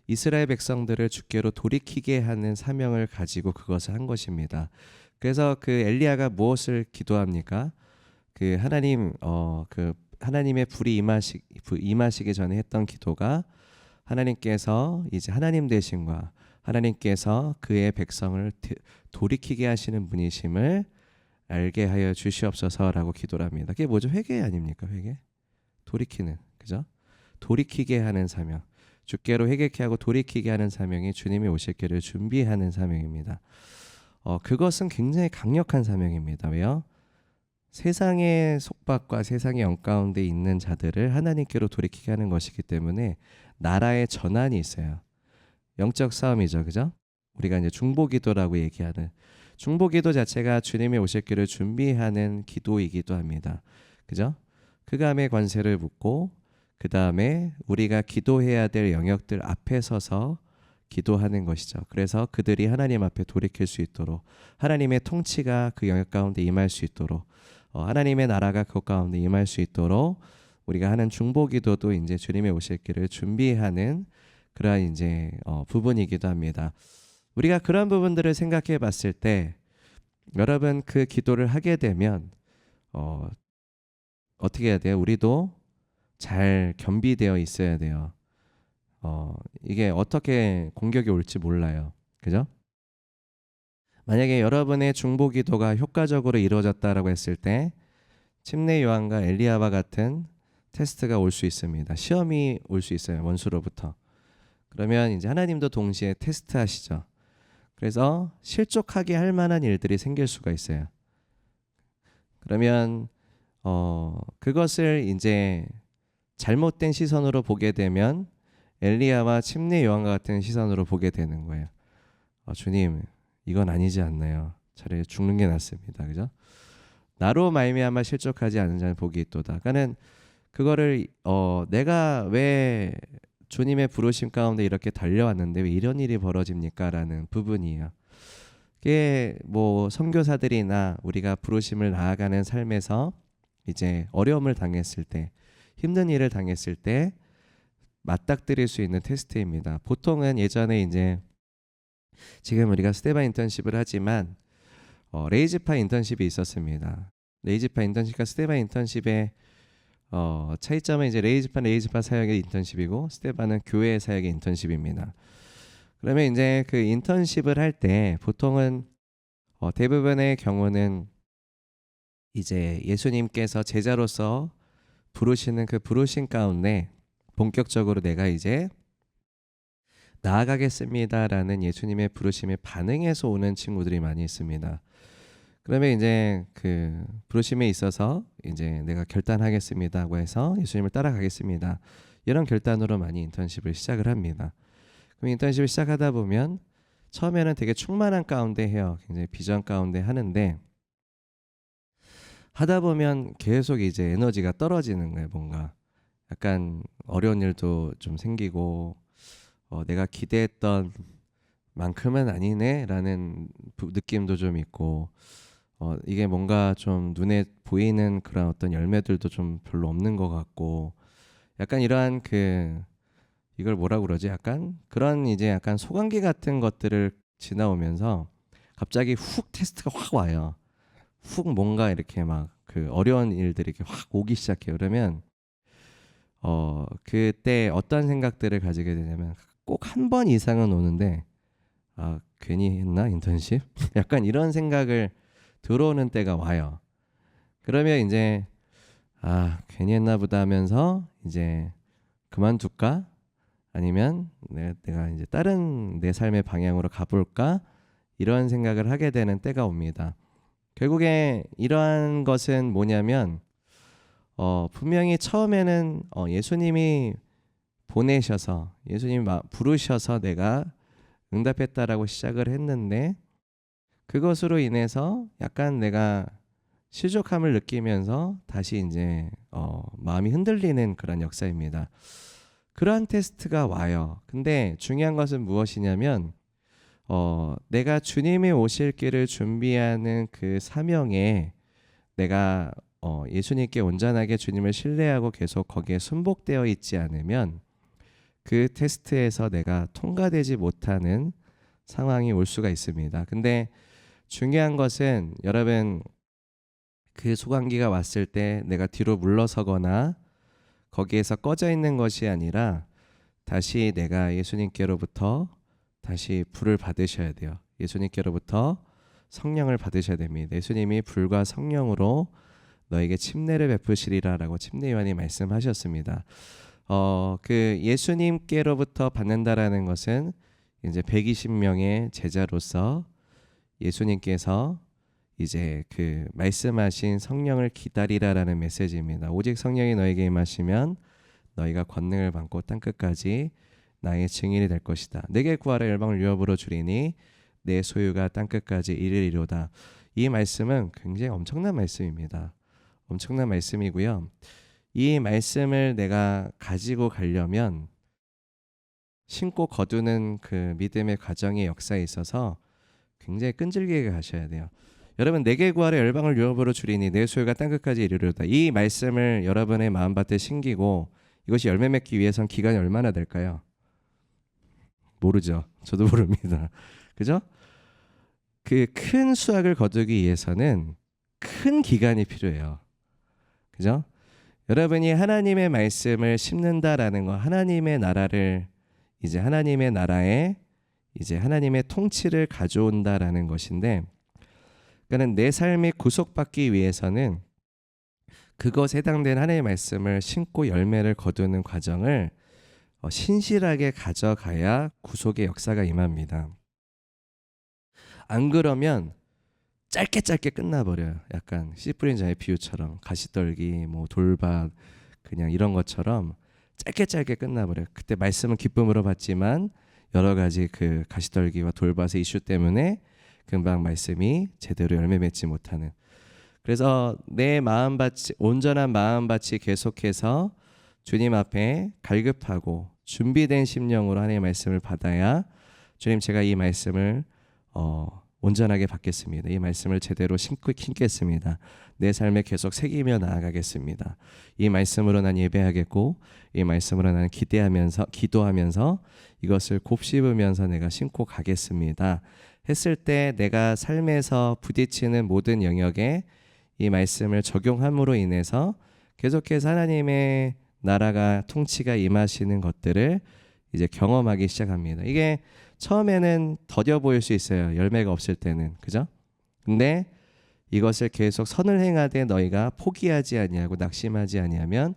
이스라엘 백성들을 주께로 돌이키게 하는 사명을 가지고 그것을 한 것입니다. 그래서 그 엘리야가 무엇을 기도합니까? 그 하나님의 불이 임하시기 전에 했던 기도가 하나님께서 이제 하나님 되심과 하나님께서 그의 백성을 돌이키게 하시는 분이심을 알게 하여 주시옵소서라고 기도를 합니다. 그게 뭐죠? 회개 아닙니까? 회개? 돌이키는, 그죠? 돌이키게 하는 사명. 주께로 회개케 하고 돌이키게 하는 사명이 주님이 오실 길을 준비하는 사명입니다. 그것은 굉장히 강력한 사명입니다. 왜요? 세상의 속박과 세상의 영 가운데 있는 자들을 하나님께로 돌이키게 하는 것이기 때문에 나라의 전환이 있어요. 영적 싸움이죠, 그죠? 우리가 이제 중보기도라고 얘기하는 중보기도 자체가 주님이 오실 길을 준비하는 기도이기도 합니다. 그죠? 흑암의 권세를 묻고 그 다음에 우리가 기도해야 될 영역들 앞에 서서 기도하는 것이죠. 그래서 그들이 하나님 앞에 돌이킬 수 있도록 하나님의 통치가 그 영역 가운데 임할 수 있도록 하나님의 나라가 그 가운데 임할 수 있도록 우리가 하는 중보기도도 이제 주님의 오실 길을 준비하는 그러한 이제 부분이기도 합니다. 우리가 그런 부분들을 생각해 봤을 때 여러분 그 기도를 하게 되면 어떻게 해야 돼요? 우리도 잘 겸비되어 있어야 돼요. 이게 어떻게 공격이 올지 몰라요. 그죠? 만약에 여러분의 중보기도가 효과적으로 이루어졌다라고 했을 때 침례 요한과 엘리야와 같은 테스트가 올 수 있습니다. 시험이 올 수 있어요. 원수로부터. 그러면 이제 하나님도 동시에 테스트하시죠. 그래서 실족하게 할 만한 일들이 생길 수가 있어요. 그러면 그것을 이제 잘못된 시선으로 보게 되면 엘리야와 침례 요한과 같은 시선으로 보게 되는 거예요. 주님, 이건 아니지 않나요? 차라리 죽는 게 낫습니다. 그죠? 나로 말미암아 실족하지 않은 자는 복이 있도다. 그러니까는 그거를 내가 왜 주님의 부르심 가운데 이렇게 달려왔는데 왜 이런 일이 벌어집니까? 라는 부분이에요. 그게 뭐 선교사들이나 우리가 부르심을 나아가는 삶에서 이제 어려움을 당했을 때 힘든 일을 당했을 때 맞닥뜨릴 수 있는 테스트입니다. 보통은 예전에 이제 지금 우리가 스테바 인턴십을 하지만 레이즈파 인턴십이 있었습니다. 레이즈파 인턴십과 스테바 인턴십의 차이점은 이제 레이즈파 사역의 인턴십이고 스테바는 교회 사역의 인턴십입니다. 그러면 이제 그 인턴십을 할 때 보통은 대부분의 경우는 이제 예수님께서 제자로서 부르시는 그 부르심 가운데 본격적으로 내가 이제 나아가겠습니다라는 예수님의 부르심에 반응해서 오는 친구들이 많이 있습니다. 그러면 이제 그 부르심에 있어서 이제 내가 결단하겠습니다고 해서 예수님을 따라가겠습니다. 이런 결단으로 많이 인턴십을 시작을 합니다. 그럼 인턴십을 시작하다 보면 처음에는 되게 충만한 가운데 해요. 굉장히 비전 가운데 하는데 하다 보면 계속 이제 에너지가 떨어지는 거예요. 뭔가 약간 어려운 일도 좀 생기고 내가 기대했던 만큼은 아니네라는 느낌도 좀 있고 이게 뭔가 좀 눈에 보이는 그런 어떤 열매들도 좀 별로 없는 것 같고 약간 이러한 이걸 뭐라 그러지? 약간 그런 이제 약간 소강기 같은 것들을 지나오면서 갑자기 훅 테스트가 확 와요. 훅 뭔가 이렇게 막 그 어려운 일들이 이렇게 확 오기 시작해요. 그러면 그때 어떤 생각들을 가지게 되냐면 꼭 한 번 이상은 오는데 괜히 했나 인턴십? 약간 이런 생각을 들어오는 때가 와요. 그러면 이제 괜히 했나 보다 하면서 이제 그만둘까? 아니면 내가 이제 다른 내 삶의 방향으로 가볼까? 이런 생각을 하게 되는 때가 옵니다. 결국에 이러한 것은 뭐냐면 분명히 처음에는 예수님이 보내셔서 예수님이 부르셔서 내가 응답했다라고 시작을 했는데 그것으로 인해서 약간 내가 실족함을 느끼면서 다시 이제 마음이 흔들리는 그런 역사입니다. 그러한 테스트가 와요. 근데 중요한 것은 무엇이냐면 내가 주님이 오실 길을 준비하는 그 사명에 내가 예수님께 온전하게 주님을 신뢰하고 계속 거기에 순복되어 있지 않으면 그 테스트에서 내가 통과되지 못하는 상황이 올 수가 있습니다. 근데 중요한 것은 여러분 그 소강기가 왔을 때 내가 뒤로 물러서거나 거기에서 꺼져 있는 것이 아니라 다시 내가 예수님께로부터 다시 불을 받으셔야 돼요. 예수님께로부터 성령을 받으셔야 됩니다. 예수님이 불과 성령으로 너에게 침례를 베푸시리라라고 침례 요한이 말씀하셨습니다. 그 예수님께로부터 받는다라는 것은 이제 120명의 제자로서 예수님께서 이제 그 말씀하신 성령을 기다리라라는 메시지입니다. 오직 성령이 너에게 임하시면 너희가 권능을 받고 땅끝까지 나의 증인이 될 것이다. 내게 구하라 열방을 유업으로 주리니 내 소유가 땅끝까지 이르리로다. 이 말씀은 굉장히 엄청난 말씀입니다. 엄청난 말씀이고요. 이 말씀을 내가 가지고 가려면 신고 거두는 그 믿음의 과정의 역사에 있어서 굉장히 끈질기게 가셔야 돼요. 여러분, 내게 구하라 열방을 유업으로 주리니 내 소유가 땅끝까지 이르리로다. 이 말씀을 여러분의 마음밭에 심기고 이것이 열매 맺기 위해선 기간이 얼마나 될까요? 모르죠. 저도 모릅니다. 그죠? 그 큰 수확을 거두기 위해서는 큰 기간이 필요해요. 그죠? 여러분이 하나님의 말씀을 심는다라는 거, 하나님의 나라를 이제 하나님의 나라에 이제 하나님의 통치를 가져온다라는 것인데, 그러니까 내 삶이 구속받기 위해서는 그것에 해당된 하나님의 말씀을 심고 열매를 거두는 과정을 신실하게 가져가야 구속의 역사가 임합니다. 안 그러면 짧게 끝나버려요. 약간 씨 뿌린 자의 비유처럼, 가시떨기, 뭐 돌밭, 그냥 이런 것처럼 짧게 끝나버려요. 그때 말씀은 기쁨으로 받지만 여러 가지 그 가시떨기와 돌밭의 이슈 때문에 금방 말씀이 제대로 열매 맺지 못하는. 그래서 내 마음밭이, 온전한 마음밭이 계속해서 주님 앞에 갈급하고 준비된 심령으로 하나님의 말씀을 받아야, 주님, 제가 이 말씀을 온전하게 받겠습니다. 이 말씀을 제대로 심겠습니다. 내 삶에 계속 새기며 나아가겠습니다. 이 말씀으로 난 예배하겠고, 이 말씀으로 나는 기도하면서 이것을 곱씹으면서 내가 심고 가겠습니다. 했을 때 내가 삶에서 부딪히는 모든 영역에 이 말씀을 적용함으로 인해서 계속해서 하나님의 나라가 통치가 임하시는 것들을 이제 경험하기 시작합니다. 이게 처음에는 더뎌 보일 수 있어요. 열매가 없을 때는. 그죠? 근데 이것을 계속 선을 행하되 너희가 포기하지 아니하고 낙심하지 아니하면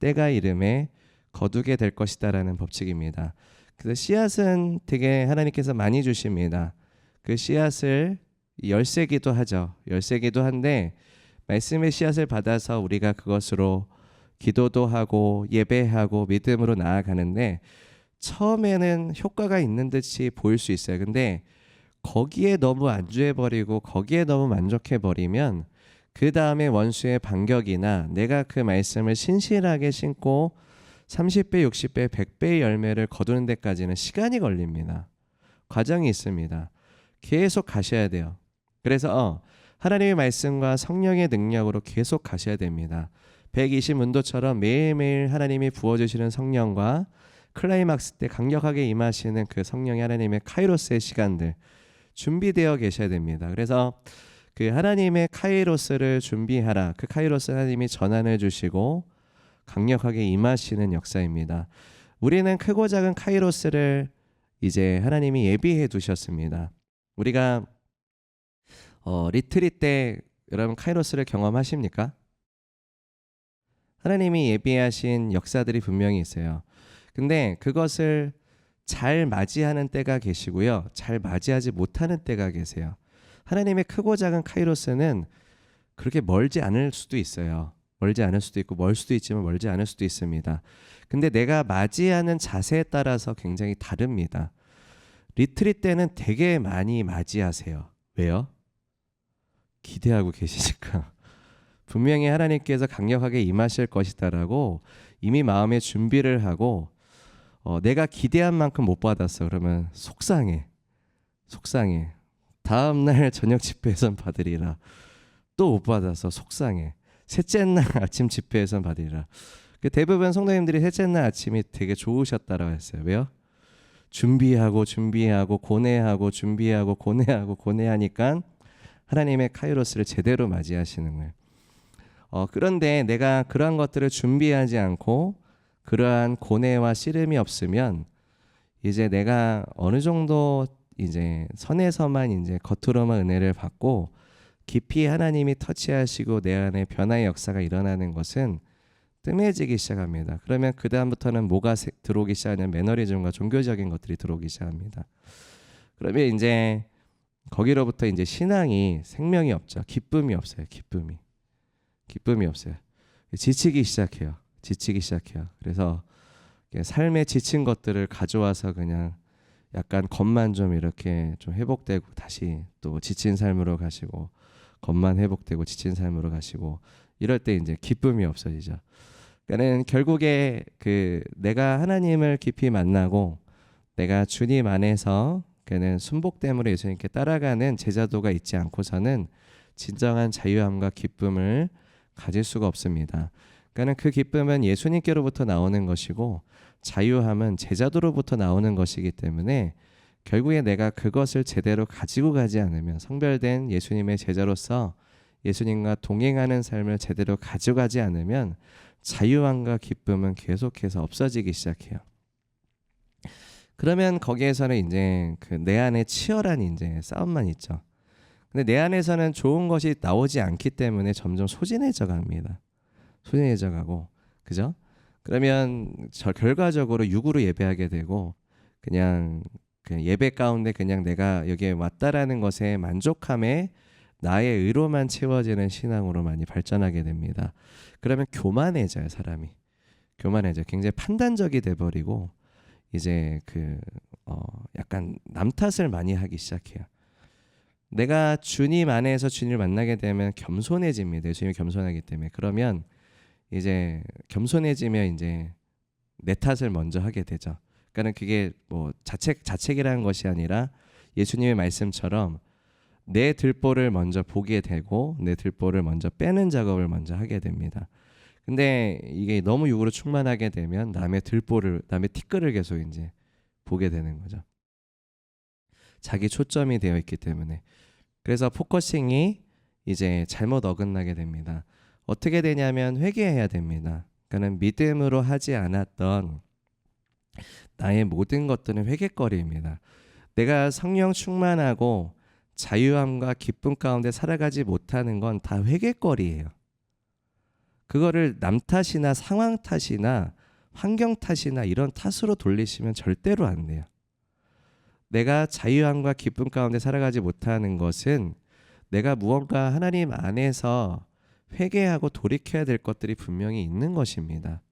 때가 이름에 거두게 될 것이다라는 법칙입니다. 그래서 씨앗은 되게 하나님께서 많이 주십니다. 그 씨앗을 열세기도 하죠. 열세기도 한데 말씀의 씨앗을 받아서 우리가 그것으로 기도도 하고 예배하고 믿음으로 나아가는데 처음에는 효과가 있는 듯이 보일 수 있어요. 근데 거기에 너무 안주해버리고 거기에 너무 만족해버리면 그 다음에 원수의 반격이나 내가 그 말씀을 신실하게 신고 30배, 60배, 100배의 열매를 거두는 데까지는 시간이 걸립니다. 과정이 있습니다. 계속 가셔야 돼요. 그래서 하나님의 말씀과 성령의 능력으로 계속 가셔야 됩니다. 120문도처럼 매일매일 하나님이 부어주시는 성령과 클라이막스 때 강력하게 임하시는 그 성령의 하나님의 카이로스의 시간들 준비되어 계셔야 됩니다. 그래서 그 하나님의 카이로스를 준비하라. 그 카이로스 하나님이 전환해 주시고 강력하게 임하시는 역사입니다. 우리는 크고 작은 카이로스를 이제 하나님이 예비해 두셨습니다. 우리가 리트릿 때 여러분 카이로스를 경험하십니까? 하나님이 예비하신 역사들이 분명히 있어요. 근데 그것을 잘 맞이하는 때가 계시고요. 잘 맞이하지 못하는 때가 계세요. 하나님의 크고 작은 카이로스는 그렇게 멀지 않을 수도 있어요. 멀지 않을 수도 있고 멀 수도 있지만 멀지 않을 수도 있습니다. 근데 내가 맞이하는 자세에 따라서 굉장히 다릅니다. 리트릿 때는 되게 많이 맞이하세요. 왜요? 기대하고 계시니까. 분명히 하나님께서 강력하게 임하실 것이다라고 이미 마음에 준비를 하고 내가 기대한 만큼 못 받았어. 그러면 속상해. 다음날 저녁 집회에선 받으리라. 또 못 받아서 속상해. 셋째 날 아침 집회에선 받으리라. 대부분 성도님들이 셋째 날 아침이 되게 좋으셨다라고 했어요. 왜요? 준비하고 고뇌하고 준비하고 고뇌하니까 하나님의 카이로스를 제대로 맞이하시는 거예요. 그런데 내가 그러한 것들을 준비하지 않고 그러한 고뇌와 씨름이 없으면 이제 내가 어느 정도 이제 선에서만 이제 겉으로만 은혜를 받고 깊이 하나님이 터치하시고 내 안에 변화의 역사가 일어나는 것은 뜸해지기 시작합니다. 그러면 그 다음부터는 뭐가 들어오기 시작하냐면 매너리즘과 종교적인 것들이 들어오기 시작합니다. 그러면 이제 거기로부터 이제 신앙이 생명이 없죠. 기쁨이 없어요. 기쁨이 없어요. 지치기 시작해요. 그래서 삶에 지친 것들을 가져와서 그냥 약간 겉만 좀 이렇게 좀 회복되고 다시 또 지친 삶으로 가시고, 겉만 회복되고 지친 삶으로 가시고, 이럴 때 이제 기쁨이 없어지죠. 그러니까는 결국에 내가 하나님을 깊이 만나고 내가 주님 안에서 그는 순복됨으로 예수님께 따라가는 제자도가 있지 않고서는 진정한 자유함과 기쁨을 가질 수가 없습니다. 그러니까 그 기쁨은 예수님께로부터 나오는 것이고 자유함은 제자도로부터 나오는 것이기 때문에 결국에 내가 그것을 제대로 가지고 가지 않으면, 성별된 예수님의 제자로서 예수님과 동행하는 삶을 제대로 가져가지 않으면 자유함과 기쁨은 계속해서 없어지기 시작해요. 그러면 거기에서는 이제 내 안에 치열한 이제 싸움만 있죠. 근데 내 안에서는 좋은 것이 나오지 않기 때문에 점점 소진해져 갑니다. 소진해져 가고, 그죠? 그러면 결과적으로 육으로 예배하게 되고, 그냥 예배 가운데 그냥 내가 여기에 왔다라는 것에 만족함에 나의 의로만 채워지는 신앙으로 많이 발전하게 됩니다. 그러면 교만해져요, 사람이. 교만해져요. 굉장히 판단적이 돼버리고 이제 약간 남 탓을 많이 하기 시작해요. 내가 주님 안에서 주님을 만나게 되면 겸손해집니다. 예수님이 겸손하기 때문에. 그러면 이제 겸손해지면 이제 내 탓을 먼저 하게 되죠. 그러니까 그게 뭐 자책이라는 것이 아니라 예수님의 말씀처럼 내 들보를 먼저 보게 되고 내 들보를 먼저 빼는 작업을 먼저 하게 됩니다. 근데 이게 너무 육으로 충만하게 되면 남의 티끌을 계속 이제 보게 되는 거죠. 자기 초점이 되어 있기 때문에. 그래서 포커싱이 이제 잘못 어긋나게 됩니다. 어떻게 되냐면 회개해야 됩니다. 그러니까 믿음으로 하지 않았던 나의 모든 것들은 회개거리입니다. 내가 성령 충만하고 자유함과 기쁨 가운데 살아가지 못하는 건 다 회개거리예요. 그거를 남 탓이나 상황 탓이나 환경 탓이나 이런 탓으로 돌리시면 절대로 안 돼요. 내가 자유함과 기쁨 가운데 살아가지 못하는 것은 내가 무언가 하나님 안에서 회개하고 돌이켜야 될 것들이 분명히 있는 것입니다.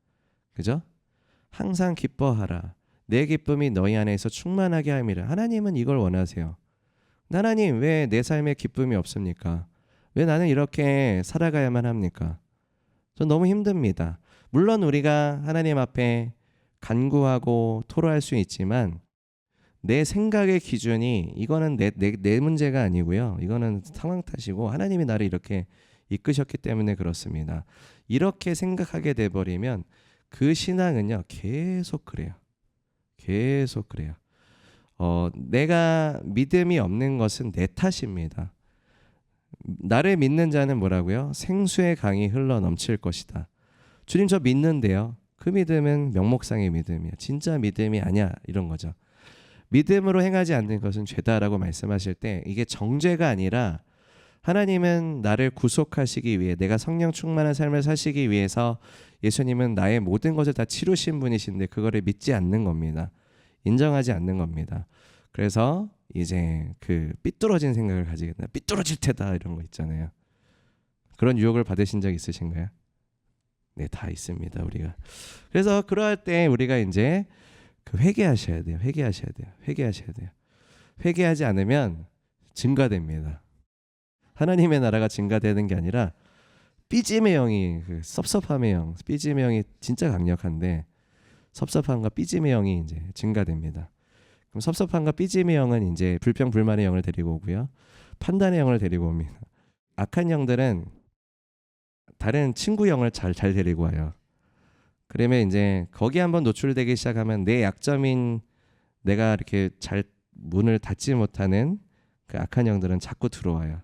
그죠? 항상 기뻐하라. 내 기쁨이 너희 안에서 충만하게 함이라. 하나님은 이걸 원하세요. 하나님, 왜 내 삶에 기쁨이 없습니까? 왜 나는 이렇게 살아가야만 합니까? 전 너무 힘듭니다. 물론 우리가 하나님 앞에 간구하고 토로할 수 있지만 내 생각의 기준이 이거는 내 문제가 아니고요. 이거는 상황 탓이고 하나님이 나를 이렇게 이끄셨기 때문에 그렇습니다. 이렇게 생각하게 돼버리면 그 신앙은요 계속 그래요. 내가 믿음이 없는 것은 내 탓입니다. 나를 믿는 자는 뭐라고요? 생수의 강이 흘러 넘칠 것이다. 주님 저 믿는데요. 그 믿음은 명목상의 믿음이야. 진짜 믿음이 아니야. 이런 거죠. 믿음으로 행하지 않는 것은 죄다라고 말씀하실 때 이게 정죄가 아니라 하나님은 나를 구속하시기 위해, 내가 성령 충만한 삶을 사시기 위해서 예수님은 나의 모든 것을 다 치루신 분이신데 그거를 믿지 않는 겁니다. 인정하지 않는 겁니다. 그래서 이제 삐뚤어진 생각을 가지게 된다. 삐뚤어질 테다 이런 거 있잖아요. 그런 유혹을 받으신 적 있으신가요? 네, 다 있습니다, 우리가. 그래서 그럴 때 우리가 이제 회개하셔야 돼요. 회개하지 않으면 증가됩니다. 하나님의 나라가 증가되는 게 아니라 삐짐의 영이, 섭섭함의 영, 삐짐의 영이 진짜 강력한데 섭섭함과 삐짐의 영이 이제 증가됩니다. 그럼 섭섭함과 삐짐의 영은 이제 불평 불만의 영을 데리고 오고요. 판단의 영을 데리고 옵니다. 악한 영들은 다른 친구 영을 잘 데리고 와요. 그러면 이제 거기 한번 노출되기 시작하면 내 약점인 내가 이렇게 잘 문을 닫지 못하는 그 악한 영들은 자꾸 들어와요.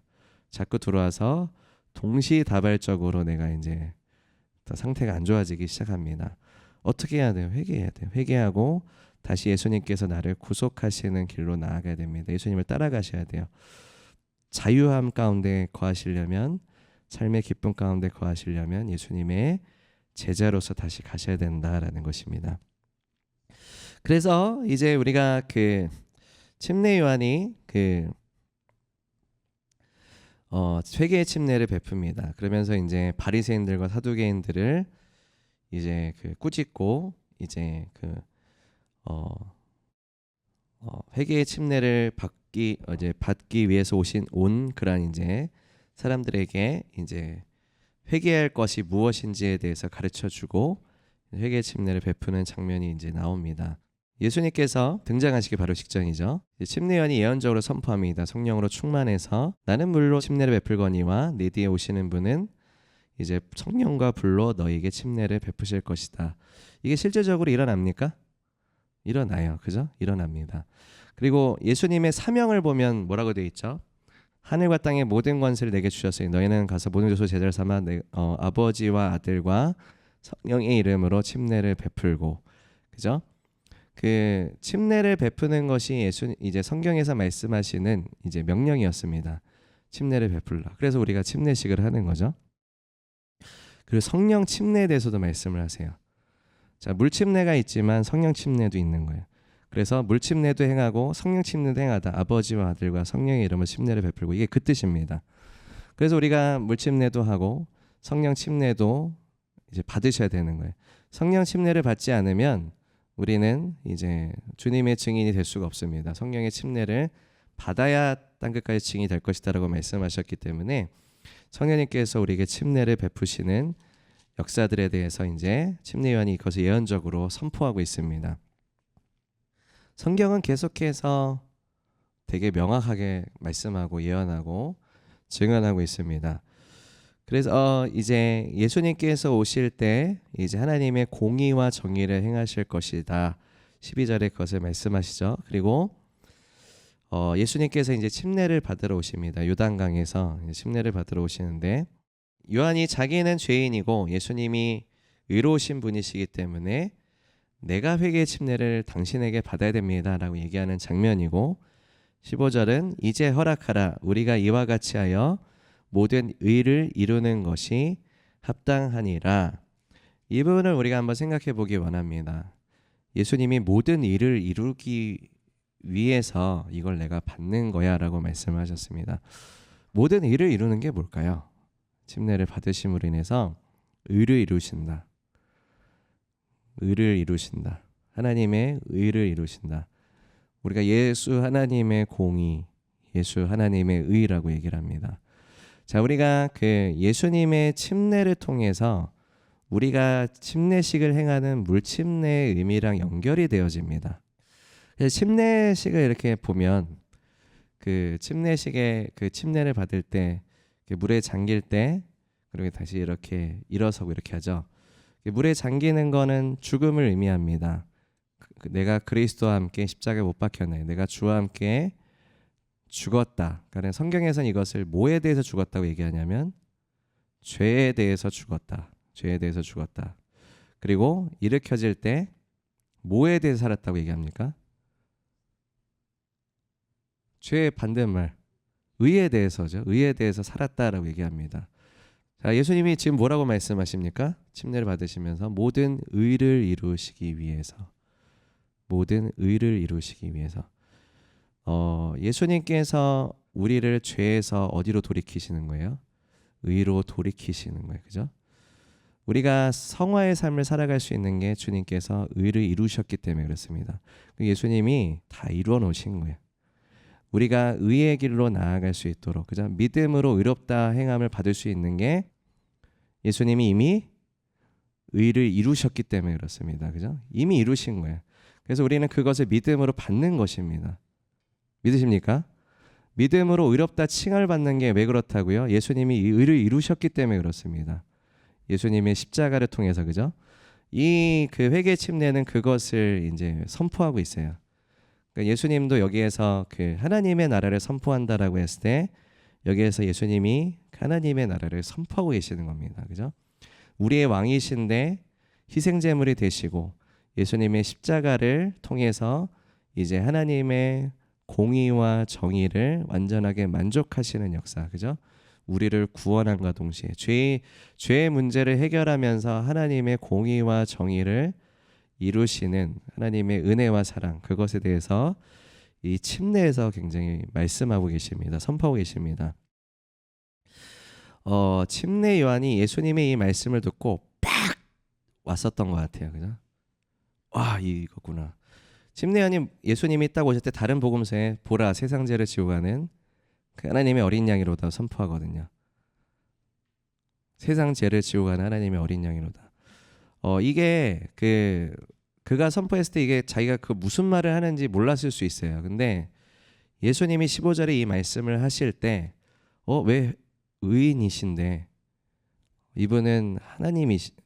자꾸 들어와서 동시다발적으로 내가 이제 더 상태가 안 좋아지기 시작합니다. 어떻게 해야 돼요? 회개해야 돼요. 회개하고 다시 예수님께서 나를 구속하시는 길로 나아가야 됩니다. 예수님을 따라가셔야 돼요. 자유함 가운데 거하시려면, 삶의 기쁨 가운데 거하시려면 예수님의 제자로서 다시 가셔야 된다라는 것입니다. 그래서 이제 우리가 그 침례 요한이 회개의 침례를 베풉니다. 그러면서 이제 바리새인들과 사두개인들을 이제 꾸짖고 이제 회개의 침례를 받기 위해서 온 그런 이제 사람들에게 이제 회개할 것이 무엇인지에 대해서 가르쳐주고 회개의 침례를 베푸는 장면이 이제 나옵니다. 예수님께서 등장하시기 바로 직전이죠. 침례요한이 예언적으로 선포합니다. 성령으로 충만해서 나는 물로 침례를 베풀거니와 내 뒤에 오시는 분은 이제 성령과 불로 너희에게 침례를 베푸실 것이다. 이게 실제적으로 일어납니까? 일어나요. 그죠? 일어납니다. 그리고 예수님의 사명을 보면 뭐라고 되어 있죠? 하늘과 땅의 모든 권세를 내게 주셨으니 너희는 가서 모든 족속 제자를 삼아 아버지와 아들과 성령의 이름으로 침례를 베풀고, 그죠? 그 침례를 베푸는 것이 이제 성경에서 말씀하시는 이제 명령이었습니다. 침례를 베풀라. 그래서 우리가 침례식을 하는 거죠. 그리고 성령 침례에 대해서도 말씀을 하세요. 자, 물 침례가 있지만 성령 침례도 있는 거예요. 그래서 물 침례도 행하고 성령 침례도 행하다. 아버지와 아들과 성령의 이름으로 침례를 베풀고, 이게 그 뜻입니다. 그래서 우리가 물 침례도 하고 성령 침례도 이제 받으셔야 되는 거예요. 성령 침례를 받지 않으면 우리는 이제 주님의 증인이 될 수가 없습니다. 성령의 침례를 받아야 땅끝까지 증인이 될 것이다라고 말씀하셨기 때문에 성령님께서 우리에게 침례를 베푸시는 역사들에 대해서 이제 침례 요한이 이것을 예언적으로 선포하고 있습니다. 성경은 계속해서 되게 명확하게 말씀하고 예언하고 증언하고 있습니다. 그래서 이제 예수님께서 오실 때 이제 하나님의 공의와 정의를 행하실 것이다. 12절에 그것을 말씀하시죠. 그리고 예수님께서 이제 침례를 받으러 오십니다. 요단강에서 침례를 받으러 오시는데, 요한이 자기는 죄인이고 예수님이 의로우신 분이시기 때문에 내가 회개의 침례를 당신에게 받아야 됩니다 라고 얘기하는 장면이고, 15절은 이제 허락하라 우리가 이와 같이 하여 모든 의를 이루는 것이 합당하니라. 이 부분을 우리가 한번 생각해 보기 원합니다. 예수님이 모든 일을 이루기 위해서 이걸 내가 받는 거야 라고 말씀하셨습니다. 모든 일을 이루는 게 뭘까요? 침례를 받으심으로 인해서 의를 이루신다. 의를 이루신다. 하나님의 의를 이루신다. 우리가 예수 하나님의 공의, 예수 하나님의 의라고 얘기를 합니다. 자, 우리가 그 예수님의 침례를 통해서 우리가 침례식을 행하는 물침례의 의미랑 연결이 되어집니다. 침례식을 이렇게 보면 그 침례식에 그 침례를 받을 때 물에 잠길 때, 그리고 다시 이렇게 일어서고 이렇게 하죠. 물에 잠기는 거는 죽음을 의미합니다. 내가 그리스도와 함께 십자가에 못 박혔네. 내가 주와 함께 죽었다. 그러니까 성경에서는 이것을 뭐에 대해서 죽었다고 얘기하냐면 죄에 대해서 죽었다. 죄에 대해서 죽었다. 그리고 일으켜질 때 뭐에 대해서 살았다고 얘기합니까? 죄의 반대말 의에 대해서죠. 의에 대해서 살았다라고 얘기합니다. 자, 예수님이 지금 뭐라고 말씀하십니까? 침례를 받으시면서 모든 의를 이루시기 위해서, 모든 의를 이루시기 위해서. 예수님께서 우리를 죄에서 어디로 돌이키시는 거예요? 의로 돌이키시는 거예요. 그죠? 우리가 성화의 삶을 살아갈 수 있는 게 주님께서 의를 이루셨기 때문에 그렇습니다. 예수님이 다 이루어 놓으신 거예요. 우리가 의의 길로 나아갈 수 있도록, 그죠? 믿음으로 의롭다 행함을 받을 수 있는 게 예수님이 이미 의를 이루셨기 때문에 그렇습니다. 그죠? 이미 이루신 거예요. 그래서 우리는 그것을 믿음으로 받는 것입니다. 믿으십니까? 믿음으로 의롭다 칭을 받는 게 왜 그렇다고요? 예수님이 이 의를 이루셨기 때문에 그렇습니다. 예수님의 십자가를 통해서, 그죠? 이 그 회개 침례는 그것을 이제 선포하고 있어요. 그러니까 예수님도 여기에서 그 하나님의 나라를 선포한다라고 했을 때 여기에서 예수님이 하나님의 나라를 선포하고 계시는 겁니다. 그죠? 우리의 왕이신데 희생 제물이 되시고 예수님의 십자가를 통해서 이제 하나님의 공의와 정의를 완전하게 만족하시는 역사, 그죠? 우리를 구원함과 동시에 죄의 문제를 해결하면서 하나님의 공의와 정의를 이루시는 하나님의 은혜와 사랑, 그것에 대해서 이 침례에서 굉장히 말씀하고 계십니다. 선포하고 계십니다. 침례 요한이 예수님의 이 말씀을 듣고 빡 왔었던 것 같아요. 그죠? 와, 이거구나. 침례 요한이 예수님이 딱 오실 때 다른 복음서에 보라 세상 죄를 지고 가는 그 하나님의 어린 양이로다 선포하거든요. 세상 죄를 지고 가는 하나님의 어린 양이로다. 이게 그가 선포했을 때 이게 자기가 그 무슨 말을 하는지 몰랐을 수 있어요. 근데 예수님이 15절에 이 말씀을 하실 때 왜 의인이신데 이분은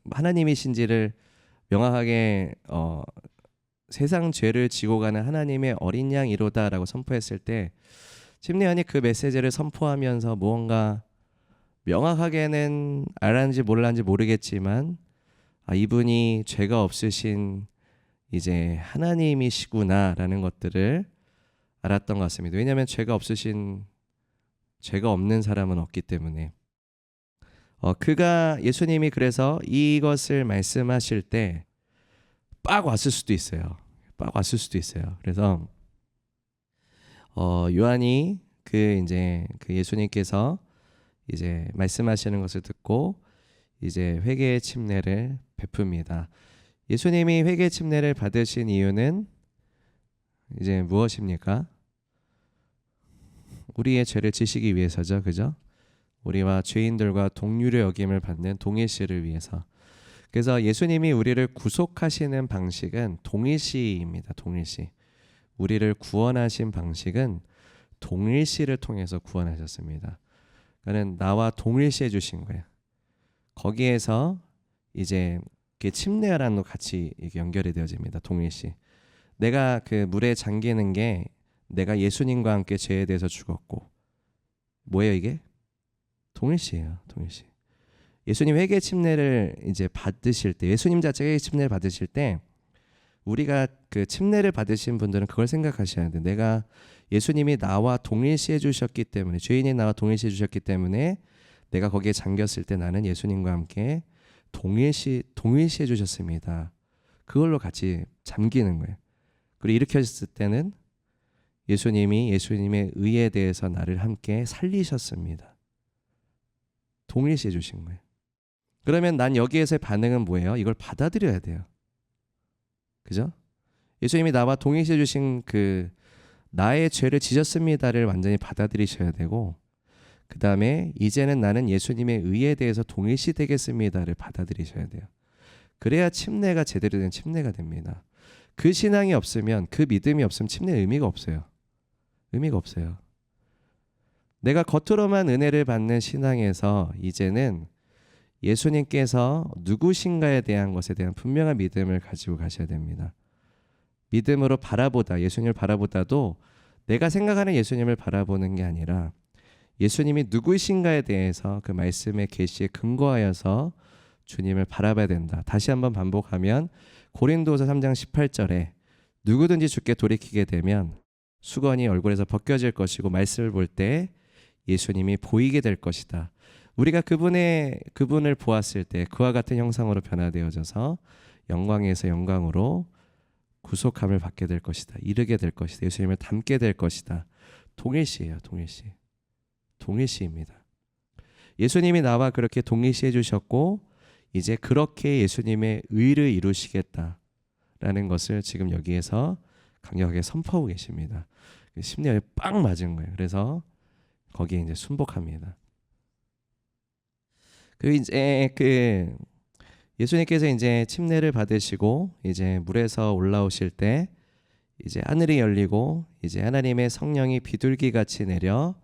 하나님이신지를 명확하게 세상 죄를 지고 가는 하나님의 어린 양이로다라고 선포했을 때 침례 요한이 그 메시지를 선포하면서 무언가 명확하게는 알았는지 몰랐는지 모르겠지만 이분이 죄가 없으신 이제 하나님이시구나라는 것들을 알았던 것 같습니다. 왜냐하면 죄가 없는 사람은 없기 때문에 예수님이 그래서 이것을 말씀하실 때 빡 왔을 수도 있어요. 빡 왔을 수도 있어요. 그래서 요한이 이제 예수님께서 이제 말씀하시는 것을 듣고 이제 회개의 침례를 베풉니다. 예수님이 회개의 침례를 받으신 이유는 이제 무엇입니까? 우리의 죄를 지시기 위해서죠. 그죠? 우리와 죄인들과 동률의 여김을 받는 동일시를 위해서. 그래서 예수님이 우리를 구속하시는 방식은 동일시입니다. 동일시. 우리를 구원하신 방식은 동일시를 통해서 구원하셨습니다. 그러니까 나와 동일시해 주신 거예요. 거기에서 이제 침례라는 거 같이 연결이 되어집니다. 동일시. 내가 그 물에 잠기는 게 내가 예수님과 함께 죄에 대해서 죽었고 뭐예요 이게? 동일시예요. 동일시. 예수님 회개 침례를 이제 받으실 때 예수님 자체가 회개 침례를 받으실 때 우리가 그 침례를 받으신 분들은 그걸 생각하셔야 돼요. 내가 예수님이 나와 동일시해 주셨기 때문에 죄인이 나와 동일시해 주셨기 때문에 내가 거기에 잠겼을 때 나는 예수님과 함께 동일시해 주셨습니다. 그걸로 같이 잠기는 거예요. 그리고 이렇게 하셨을 때는 예수님의 의에 대해서 나를 함께 살리셨습니다. 동일시해 주신 거예요. 그러면 난 여기에서의 반응은 뭐예요? 이걸 받아들여야 돼요. 그죠? 예수님이 나와 동일시해 주신 나의 죄를 지셨습니다를 완전히 받아들이셔야 되고 그 다음에 이제는 나는 예수님의 의에 대해서 동일시 되겠습니다를 받아들이셔야 돼요. 그래야 침례가 제대로 된 침례가 됩니다. 그 신앙이 없으면 그 믿음이 없으면 침례 의미가 없어요. 의미가 없어요. 내가 겉으로만 은혜를 받는 신앙에서 이제는 예수님께서 누구신가에 대한 것에 대한 분명한 믿음을 가지고 가셔야 됩니다. 믿음으로 예수님을 바라보다도 내가 생각하는 예수님을 바라보는 게 아니라 예수님이 누구이신가에 대해서 그 말씀의 계시에 근거하여서 주님을 바라봐야 된다. 다시 한번 반복하면 고린도서 3장 18절에 누구든지 주께 돌이키게 되면 수건이 얼굴에서 벗겨질 것이고 말씀을 볼 때 예수님이 보이게 될 것이다. 우리가 그분을 보았을 때 그와 같은 형상으로 변화되어져서 영광에서 영광으로 구속함을 받게 될 것이다. 이르게 될 것이다. 예수님을 닮게 될 것이다. 동일시예요. 동일시. 동일시입니다. 예수님이 나와 그렇게 동일시해 주셨고 이제 그렇게 예수님의 의를 이루시겠다라는 것을 지금 여기에서 강력하게 선포하고 계십니다. 심리에 빵 맞은 거예요. 그래서 거기에 이제 순복합니다. 예수님께서 이제 침례를 받으시고 이제 물에서 올라오실 때 이제 하늘이 열리고 이제 하나님의 성령이 비둘기 같이 내려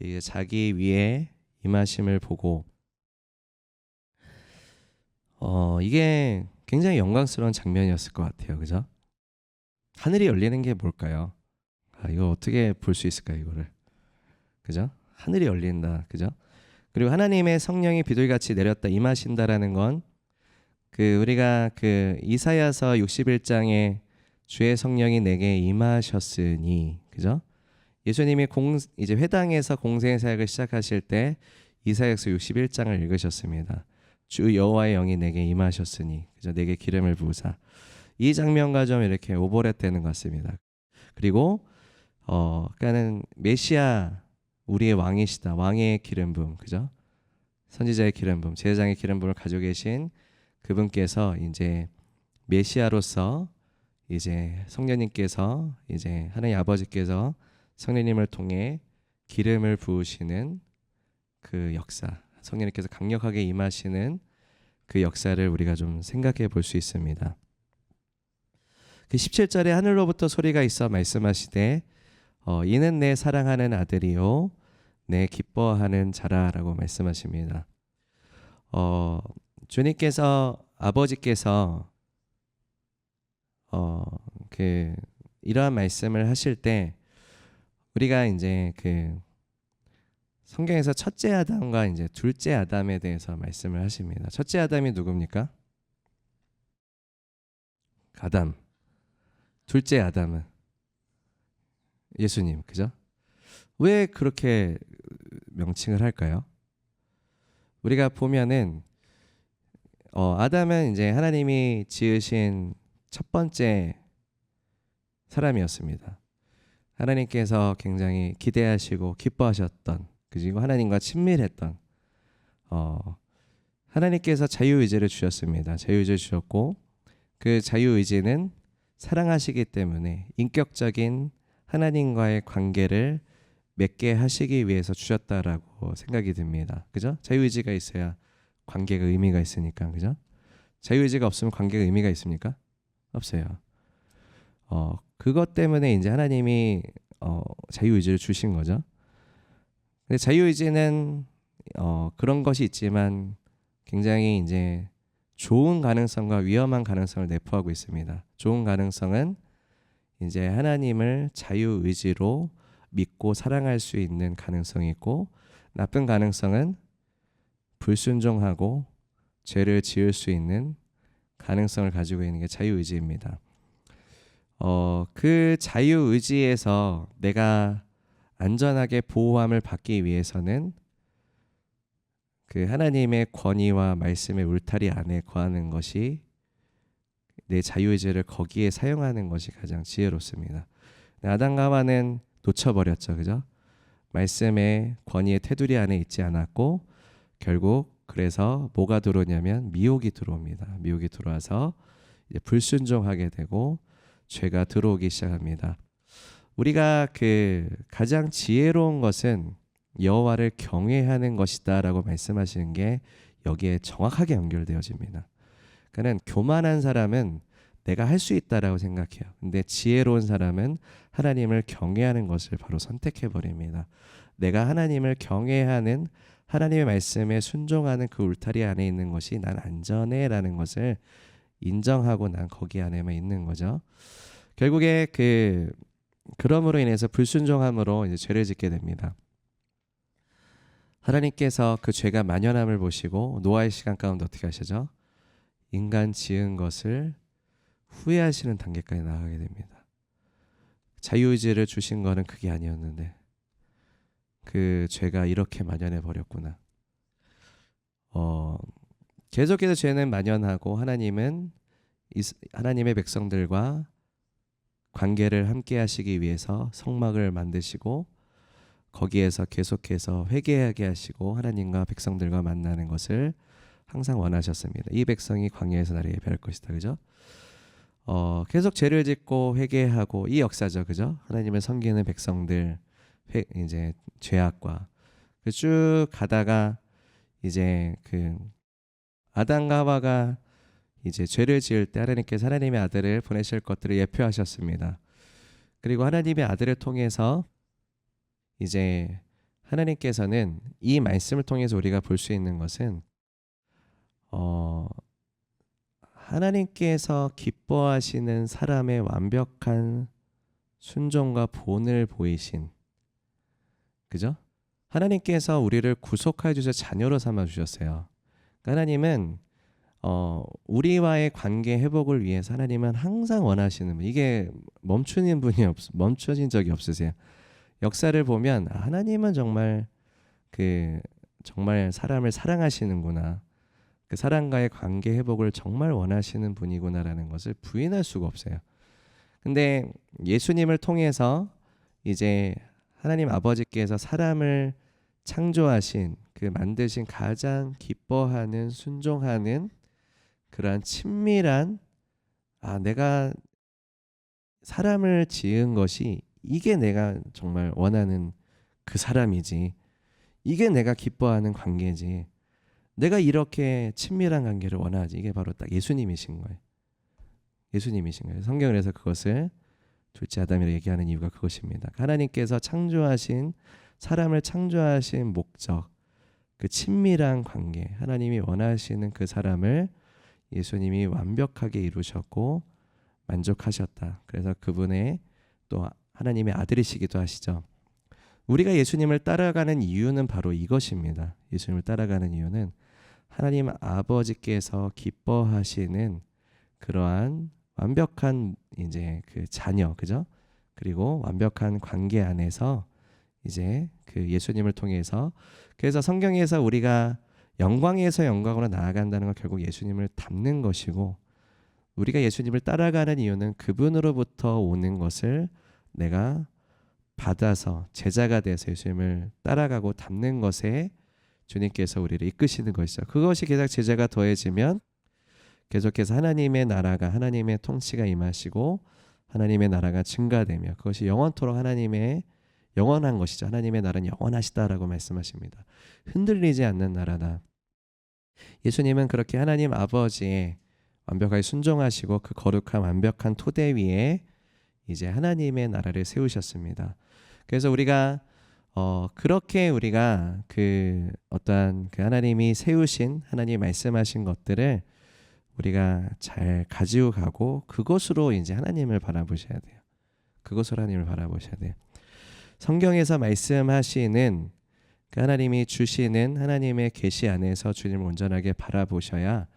이게 자기 위에 임하심을 보고 이게 굉장히 영광스러운 장면이었을 것 같아요. 그죠? 하늘이 열리는 게 뭘까요? 이거 어떻게 볼 수 있을까요, 이거를? 그죠? 하늘이 열린다. 그죠? 그리고 하나님의 성령이 비둘기같이 내렸다 임하신다라는 건 우리가 이사야서 61장에 주의 성령이 내게 임하셨으니, 그죠? 예수님이 이제 회당에서 공생 사역을 시작하실 때 이사야서 61장을 읽으셨습니다. 주 여호와의 영이 내게 임하셨으니, 그죠? 내게 기름을 부으사. 이 장면과 좀 이렇게 오버랩되는 것 같습니다. 그리고 그러니까는 메시아, 우리의 왕이시다. 왕의 기름 부음, 그죠? 선지자의 기름 부음, 제사장의 기름 부음을 가지고 계신 그분께서 이제 메시아로서 이제 성령님께서, 이제 하나님 아버지께서 성령님을 통해 기름을 부으시는 그 역사, 성령님께서 강력하게 임하시는 그 역사를 우리가 좀 생각해 볼 수 있습니다. 그 17절에 하늘로부터 소리가 있어 말씀하시되 이는 내 사랑하는 아들이요 내 기뻐하는 자라라고 말씀하십니다. 주님께서, 아버지께서 이러한 말씀을 하실 때 우리가 이제 성경에서 첫째 아담과 이제 둘째 아담에 대해서 말씀을 하십니다. 첫째 아담이 누굽니까? 아담. 둘째 아담은 예수님, 그죠? 왜 그렇게 명칭을 할까요? 우리가 보면은 아담은 이제 하나님이 지으신 첫 번째 사람이었습니다. 하나님께서 굉장히 기대하시고 기뻐하셨던, 그리고 하나님과 친밀했던, 하나님께서 자유의지를 주셨습니다. 자유의지를 주셨고 그 자유의지는 사랑하시기 때문에 인격적인 하나님과의 관계를 맺게 하시기 위해서 주셨다라고 생각이 듭니다. 그죠? 자유의지가 있어야 관계가 의미가 있으니까, 그죠? 자유의지가 없으면 관계가 의미가 있습니까? 없어요. 그것 때문에 이제 하나님이 자유의지를 주신 거죠. 근데 자유의지는 그런 것이 있지만 굉장히 이제 좋은 가능성과 위험한 가능성을 내포하고 있습니다. 좋은 가능성은 이제 하나님을 자유의지로 믿고 사랑할 수 있는 가능성이 있고, 나쁜 가능성은 불순종하고 죄를 지을 수 있는 가능성을 가지고 있는 게 자유의지입니다. 그 자유의지에서 내가 안전하게 보호함을 받기 위해서는 그 하나님의 권위와 말씀의 울타리 안에 거하는 것이, 내 자유의지를 거기에 사용하는 것이 가장 지혜롭습니다. 아담과 하와는 놓쳐버렸죠, 그죠? 말씀의 권위의 테두리 안에 있지 않았고, 결국 그래서 뭐가 들어오냐면 미혹이 들어옵니다. 미혹이 들어와서 이제 불순종하게 되고 죄가 들어오기 시작합니다. 우리가 가장 지혜로운 것은 여호와를 경외하는 것이다라고 말씀하시는 게 여기에 정확하게 연결되어집니다. 그러니까 교만한 사람은 내가 할 수 있다라고 생각해요. 근데 지혜로운 사람은 하나님을 경외하는 것을 바로 선택해 버립니다. 내가 하나님을 경외하는, 하나님의 말씀에 순종하는 그 울타리 안에 있는 것이 난 안전해라는 것을 인정하고 난 거기 안에만 있는 거죠. 결국에 그럼으로 인해서 불순종함으로 이제 죄를 짓게 됩니다. 하나님께서 그 죄가 만연함을 보시고 노아의 시간 가운데 어떻게 하시죠? 인간 지은 것을 후회하시는 단계까지 나아가게 됩니다. 자유의지를 주신 거는 그게 아니었는데 그 죄가 이렇게 만연해 버렸구나. 계속해서 죄는 만연하고 하나님은 하나님의 백성들과 관계를 함께 하시기 위해서 성막을 만드시고 거기에서 계속해서 회개하게 하시고 하나님과 백성들과 만나는 것을 항상 원하셨습니다. 이 백성이 광야에서 나를 예배할 것이다, 그죠? 계속 죄를 짓고 회개하고 이 역사죠, 그죠? 하나님을 섬기는 백성들 이제 죄악과 쭉 가다가 이제 아담과 하와가 이제 죄를 지을 때 하나님께서 하나님의 아들을 보내실 것들을 예표하셨습니다. 그리고 하나님의 아들을 통해서 이제 하나님께서는 이 말씀을 통해서 우리가 볼 수 있는 것은 하나님께서 기뻐하시는 사람의 완벽한 순종과 본을 보이신, 그죠? 하나님께서 우리를 구속하여 주셔서 자녀로 삼아 주셨어요. 하나님은 우리와의 관계 회복을 위해서 하나님은 항상 원하시는 분. 이게 멈춰진 적이 없으세요. 역사를 보면 하나님은 정말 정말 사람을 사랑하시는구나. 그 사람과의 관계 회복을 정말 원하시는 분이구나라는 것을 부인할 수가 없어요. 근데 예수님을 통해서 이제 하나님 아버지께서 사람을 창조하신 만드신 가장 기뻐하는 순종하는 그러한 친밀한 내가 사람을 지은 것이 이게 내가 정말 원하는 그 사람이지. 이게 내가 기뻐하는 관계지. 내가 이렇게 친밀한 관계를 원하지. 이게 바로 딱 예수님이신 거예요. 예수님이신 거예요. 성경에서 그것을 둘째 아담이라고 얘기하는 이유가 그것입니다. 하나님께서 사람을 창조하신 목적, 그 친밀한 관계, 하나님이 원하시는 그 사람을 예수님이 완벽하게 이루셨고 만족하셨다. 그래서 그분의 또 하나님의 아들이시기도 하시죠. 우리가 예수님을 따라가는 이유는 바로 이것입니다. 예수님을 따라가는 이유는 하나님 아버지께서 기뻐하시는 그러한 완벽한 이제 그 자녀, 그죠? 그리고 완벽한 관계 안에서 이제 그 예수님을 통해서 그래서 성경에서 우리가 영광에서 영광으로 나아간다는 건 결국 예수님을 닮는 것이고 우리가 예수님을 따라가는 이유는 그분으로부터 오는 것을 내가 받아서 제자가 돼서 예수님을 따라가고 닮는 것에 주님께서 우리를 이끄시는 것이죠. 그것이 계속 제자가 더해지면 계속해서 하나님의 나라가 하나님의 통치가 임하시고 하나님의 나라가 증가되며 그것이 영원토록 하나님의 영원한 것이죠. 하나님의 나라는 영원하시다라고 말씀하십니다. 흔들리지 않는 나라다. 예수님은 그렇게 하나님 아버지의 완벽하게 순종하시고 그 거룩한 완벽한 토대 위에 이제 하나님의 나라를 세우셨습니다. 그래서 우리가 그렇게 우리가 어떠한 하나님이 세우신 하나님이 말씀하신 것들을 우리가 잘 가지고 가고 그것으로 이제 하나님을 바라보셔야 돼요. 그것으로 하나님을 바라보셔야 돼요. 성경에서 말씀하시는 하나님이 주시는 하나님의 계시 안에서 주님을 온전하게 바라보셔야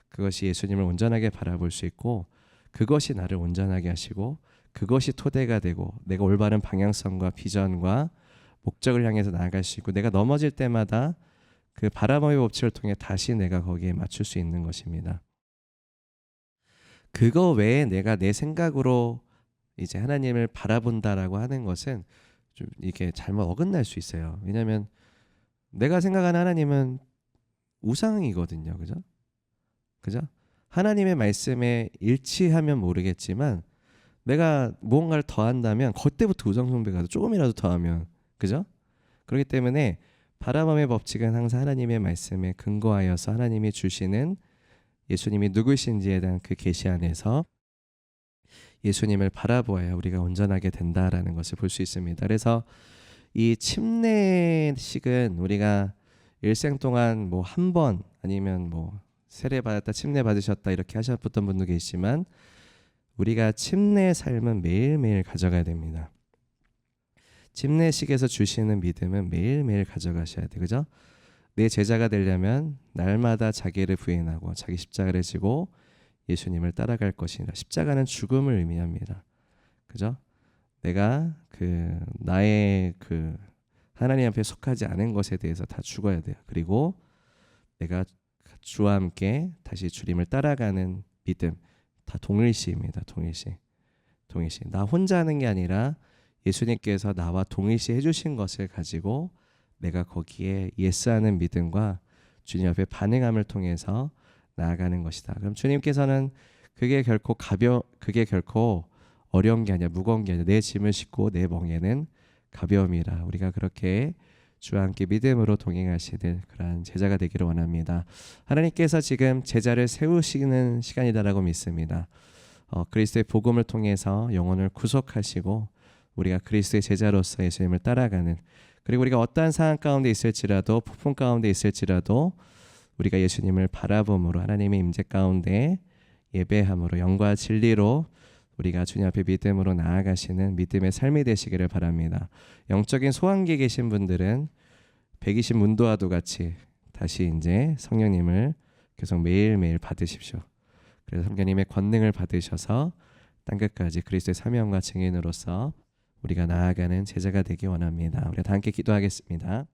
그것이 예수님을 온전하게 바라볼 수 있고 그것이 나를 온전하게 하시고 그것이 토대가 되고 내가 올바른 방향성과 비전과 목적을 향해서 나아갈 수 있고 내가 넘어질 때마다 그 바라봄의 법칙을 통해 다시 내가 거기에 맞출 수 있는 것입니다. 그거 외에 내가 내 생각으로 이제 하나님을 바라본다라고 하는 것은 좀 이렇게 잘못 어긋날 수 있어요. 왜냐하면 내가 생각하는 하나님은 우상이거든요. 그죠? 하나님의 말씀에 일치하면 모르겠지만 내가 무언가를 더한다면 그때부터 우상 숭배가 조금이라도 더하면 그죠? 그렇기 때문에 바라봄의 법칙은 항상 하나님의 말씀에 근거하여서 하나님이 주시는 예수님이 누구신지에 대한 그 계시 안에서 예수님을 바라보아야 우리가 온전하게 된다라는 것을 볼 수 있습니다. 그래서 이 침례식은 우리가 일생 동안 뭐 한 번 아니면 뭐 세례 받았다 침례 받으셨다 이렇게 하셨던 분도 계시지만 우리가 침례 삶은 매일매일 가져가야 됩니다. 침례식에서 주시는 믿음은 매일매일 가져가셔야 돼요. 그죠? 내 제자가 되려면 날마다 자기를 부인하고 자기 십자가를 지고 예수님을 따라갈 것이니라. 십자가는 죽음을 의미합니다. 그죠? 내가 나의 하나님 앞에 속하지 않은 것에 대해서 다 죽어야 돼요. 그리고 내가 주와 함께 다시 주님을 따라가는 믿음 다 동일시입니다. 동일시. 나 혼자 하는 게 아니라 예수님께서 나와 동일시 해주신 것을 가지고 내가 거기에 예스하는 믿음과 주님 앞에 반응함을 통해서 나아가는 것이다. 그럼 주님께서는 그게 결코 어려운 게 아니라 무거운 게 아니라 내 짐을 싣고 내 멍에는 가벼움이라. 우리가 그렇게 주와 함께 믿음으로 동행하시는 그러한 제자가 되기를 원합니다. 하나님께서 지금 제자를 세우시는 시간이다라고 믿습니다. 그리스도의 복음을 통해서 영혼을 구속하시고 우리가 그리스도의 제자로서 예수님을 따라가는 그리고 우리가 어떠한 상황 가운데 있을지라도 폭풍 가운데 있을지라도 우리가 예수님을 바라봄으로 하나님의 임재 가운데 예배함으로 영과 진리로 우리가 주님 앞에 믿음으로 나아가시는 믿음의 삶이 되시기를 바랍니다. 영적인 소환기에 계신 분들은 120 문도와도 같이 다시 이제 성령님을 계속 매일매일 받으십시오. 그래서 성령님의 권능을 받으셔서 땅끝까지 그리스도의 사명과 증인으로서 우리가 나아가는 제자가 되기 원합니다. 우리가 다 함께 기도하겠습니다.